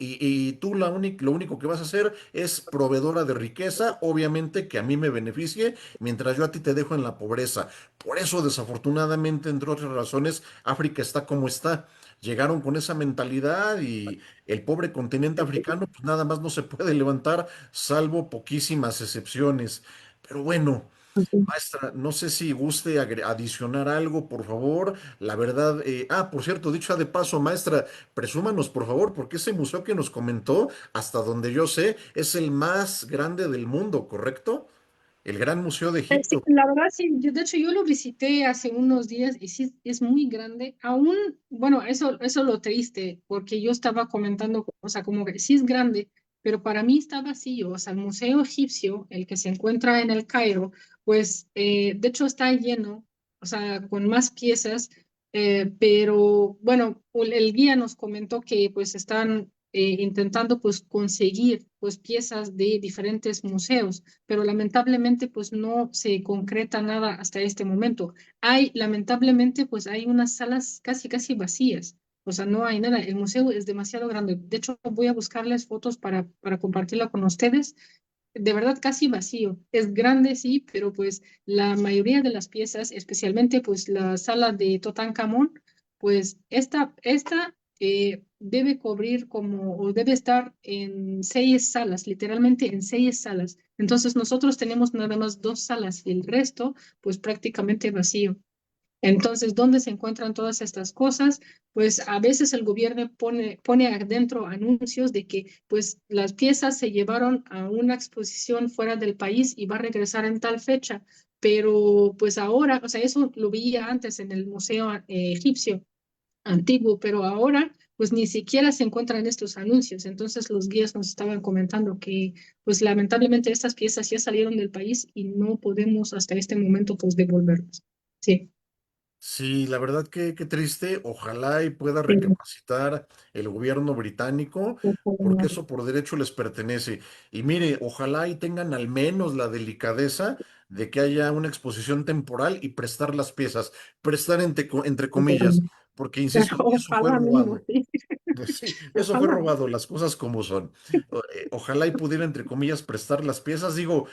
lo único que vas a hacer es proveedora de riqueza, obviamente que a mí me beneficie, mientras yo a ti te dejo en la pobreza. Por eso, desafortunadamente, entre otras razones, África está como está. Llegaron con esa mentalidad y el pobre continente africano, pues nada más no se puede levantar, salvo poquísimas excepciones. Pero bueno, maestra, no sé si guste adicionar algo, por favor. La verdad, por cierto, dicho de paso, maestra, presúmanos, por favor, porque ese museo que nos comentó, hasta donde yo sé, es el más grande del mundo, ¿correcto? El Gran Museo de
Sí,
Egipto.
la verdad sí, de hecho yo lo visité hace unos días y sí es muy grande. Aún, bueno, eso lo triste, porque yo estaba comentando, o sea, como que sí es grande, pero para mí está vacío. O sea, el Museo Egipcio, el que se encuentra en el Cairo, pues de hecho está lleno, o sea, con más piezas, pero bueno, el guía nos comentó que pues están intentando pues conseguir pues piezas de diferentes museos, pero lamentablemente pues no se concreta nada hasta este momento. Lamentablemente pues hay unas salas casi vacías, o sea, no hay nada. El museo es demasiado grande. De hecho, voy a buscarles fotos para compartirla con ustedes. De verdad casi vacío. Es grande, sí, pero pues la mayoría de las piezas, especialmente pues la sala de Tutankamón, pues esta debe cubrir como, o debe estar en 6 salas, literalmente en 6 salas. Entonces nosotros tenemos nada más 2 salas y el resto pues prácticamente vacío. Entonces, ¿dónde se encuentran todas estas cosas? Pues a veces el gobierno pone adentro anuncios de que pues las piezas se llevaron a una exposición fuera del país y va a regresar en tal fecha, pero pues ahora, o sea, eso lo veía antes en el Museo Egipcio antiguo, pero ahora pues ni siquiera se encuentran estos anuncios. Entonces los guías nos estaban comentando que pues lamentablemente estas piezas ya salieron del país y no podemos hasta este momento pues devolverlas. Sí.
Sí, la verdad que qué triste. Ojalá y pueda
Sí,
recapacitar el gobierno británico, porque eso por derecho les pertenece. Y mire, ojalá y tengan al menos la delicadeza de que haya una exposición temporal y prestar las piezas, prestar entre comillas, porque insisto, eso fue
ojalá mínimo,
robado.
sí.
Sí, eso fue
Ojalá.
robado, las cosas como son. Ojalá y pudiera, entre comillas, prestar las piezas. Digo,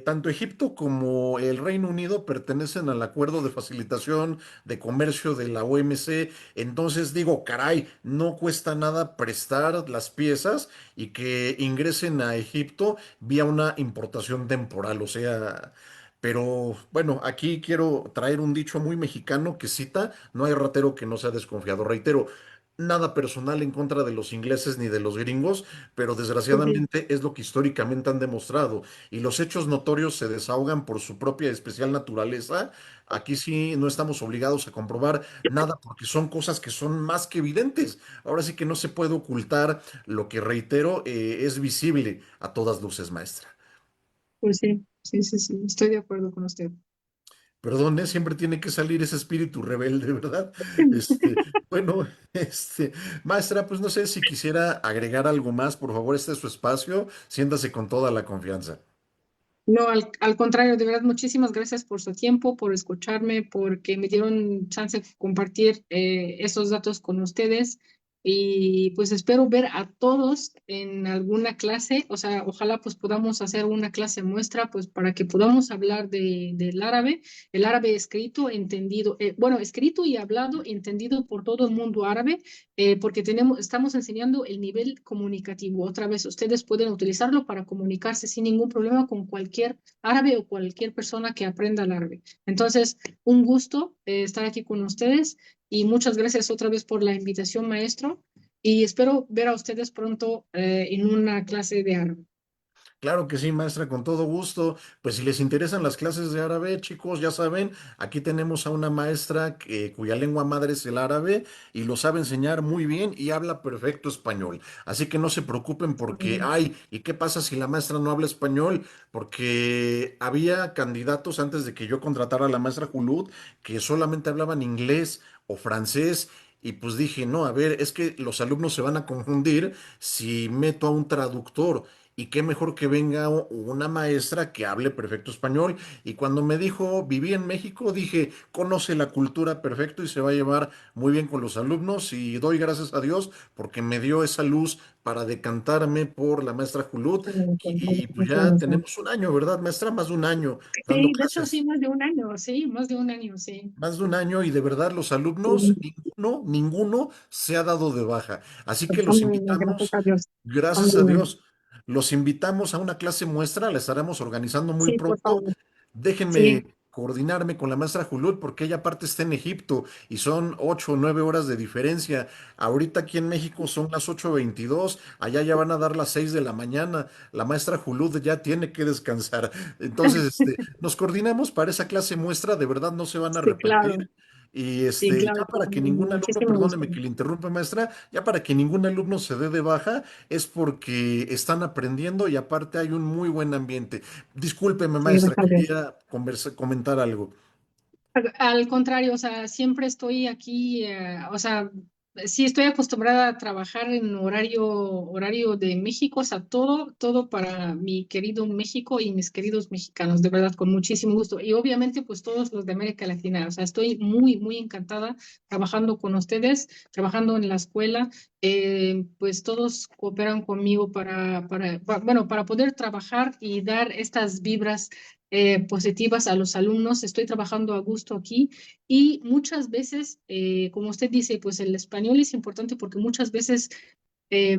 tanto Egipto como el Reino Unido pertenecen al Acuerdo de Facilitación de Comercio de la OMC. Entonces digo, caray, no cuesta nada prestar las piezas y que ingresen a Egipto vía una importación temporal. O sea, pero bueno, aquí quiero traer un dicho muy mexicano que cita, no hay ratero que no sea desconfiado. Reitero. nada personal en contra de los ingleses ni de los gringos, pero
Sí, sí.
desgraciadamente es lo que históricamente han demostrado. Y los hechos notorios se desahogan por su propia especial naturaleza. Aquí sí no estamos obligados a comprobar nada porque son cosas que son más que evidentes. Ahora sí que no se puede ocultar lo que, reitero, es visible a todas luces, maestra.
Pues sí, sí, sí, sí, estoy de acuerdo con usted.
Perdone, siempre tiene que salir ese espíritu rebelde, ¿verdad? Bueno, maestra, pues no sé si quisiera agregar algo más, por favor, este es su espacio, siéntase con toda la confianza.
No, al contrario, de verdad, muchísimas gracias por su tiempo, por escucharme, porque me dieron chance de compartir esos datos con ustedes. Y pues espero ver a todos en alguna clase, o sea, ojalá pues podamos hacer una clase muestra, pues para que podamos hablar del árabe, el árabe escrito, entendido, bueno, escrito y hablado, entendido por todo el mundo árabe, porque estamos enseñando el nivel comunicativo. Otra vez, ustedes pueden utilizarlo para comunicarse sin ningún problema con cualquier árabe o cualquier persona que aprenda el árabe. Entonces, un gusto estar aquí con ustedes y muchas gracias otra vez por la invitación, maestro. Y espero ver a ustedes pronto en una clase de árabe.
Claro que sí, maestra, con todo gusto. Pues si les interesan las clases de árabe, chicos, ya saben, aquí tenemos a una maestra cuya lengua madre es el árabe y lo sabe enseñar muy bien y habla perfecto español. Así que no se preocupen porque, ay, ¿y qué pasa si la maestra no habla español? Porque había candidatos antes de que yo contratara a la maestra Julud que solamente hablaban inglés o francés. Y pues dije, no, a ver, es que los alumnos se van a confundir si meto a un traductor. Y qué mejor que venga una maestra que hable perfecto español. Y cuando me dijo, viví en México, dije, conoce la cultura perfecto y se va a llevar muy bien con los alumnos. Y doy gracias a Dios porque me dio esa luz para decantarme por la maestra Julut. Y pues ya tenemos un año, ¿verdad, maestra? Más de un año dando
Sí, de hecho, sí,
clases.
más de un año, sí, más de un año, sí.
Más de un año y de verdad los alumnos,
Sí.
ninguno se ha dado de baja. Así que los
Alhamdulillah, gracias
invitamos,
a Dios.
gracias a
Alhamdulillah.
Dios, los invitamos a una clase muestra, la estaremos organizando muy
Sí, por
pronto.
favor. Sí,
Déjenme coordinarme con la maestra Julut porque ella aparte está en Egipto y son 8 o 9 horas de diferencia. Ahorita aquí en México son las 8:22, allá ya van a dar las 6 de la mañana. La maestra Julut ya tiene que descansar. Entonces, nos coordinamos para esa clase muestra, de verdad no se van a
sí, claro.
arrepentir. Y
Sí,
ya
claro,
para que ningún alumno,
muchísimo gusto.
perdóneme que le interrumpa, maestra, ya para que ningún alumno se dé de baja, es porque están aprendiendo y aparte hay un muy buen ambiente. Discúlpeme,
Sí,
maestra,
gracias a Dios.
quería comentar algo.
Al contrario, o sea, siempre estoy aquí, o sea, sí estoy acostumbrada a trabajar en horario de México, o sea, todo para mi querido México y mis queridos mexicanos, de verdad, con muchísimo gusto. Y obviamente, pues todos los de América Latina, o sea, estoy muy, muy encantada trabajando con ustedes, trabajando en la escuela, pues todos cooperan conmigo bueno, para poder trabajar y dar estas vibras positivas a los alumnos. Estoy trabajando a gusto aquí y muchas veces, como usted dice, pues el español es importante porque muchas veces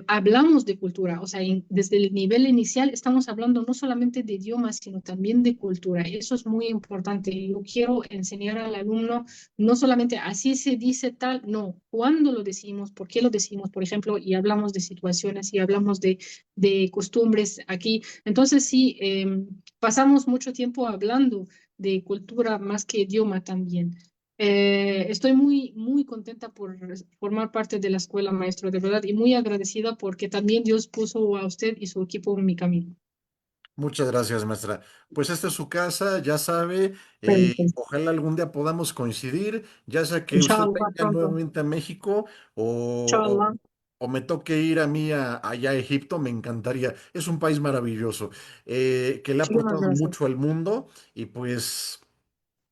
hablamos de cultura, o sea, desde el nivel inicial estamos hablando no solamente de idiomas, sino también de cultura. Eso es muy importante. Yo quiero enseñar al alumno no solamente así se dice tal, no, cuándo lo decimos, por qué lo decimos, por ejemplo, y hablamos de situaciones y hablamos de costumbres aquí. Entonces, sí, pasamos mucho tiempo hablando de cultura más que idioma también. Estoy muy, muy contenta por formar parte de la escuela, maestro, de verdad, y muy agradecida porque también Dios puso a usted y su equipo en mi camino.
Muchas gracias, maestra. Pues esta es su casa, ya sabe,
Bueno, pues,
ojalá algún día podamos coincidir, ya sea que usted
inshallah,
venga
pronto.
nuevamente a México
Inshallah.
o me toque ir a mí allá a Egipto, me encantaría. Es un país maravilloso, que le ha
Muchísimas
aportado
gracias.
mucho al mundo y pues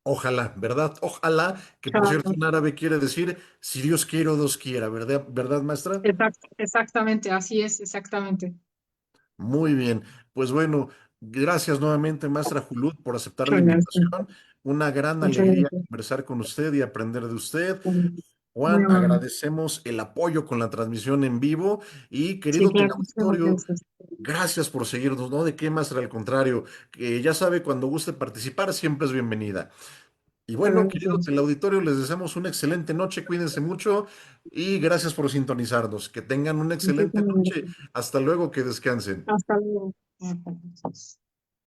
ojalá, ¿verdad? Ojalá, que por cierto
Inshallah.
en árabe quiere decir si Dios quiere o Dios quiera, ¿verdad, verdad, maestra?
Exactamente, así es, exactamente.
Muy bien, pues bueno, gracias nuevamente, maestra Julut, por aceptar la
Muchas gracias.
invitación. Una gran
Muchas
alegría
gracias.
conversar con usted y aprender de usted.
Muy
Juan,
amable.
agradecemos el apoyo con la transmisión en vivo y
Sí,
querido
claro, muchísimas
teleauditorio,
gracias.
gracias por seguirnos, ¿no? De qué, maestra, al contrario, que ya sabe, cuando guste participar, siempre es bienvenida. Y
Hasta
bueno,
luego,
querido
Sergio.
teleauditorio, les deseamos una excelente noche, cuídense mucho y gracias por sintonizarnos. Que tengan una excelente
Muchísimas
noche.
gracias.
Hasta luego, que descansen.
Hasta luego. Hasta luego.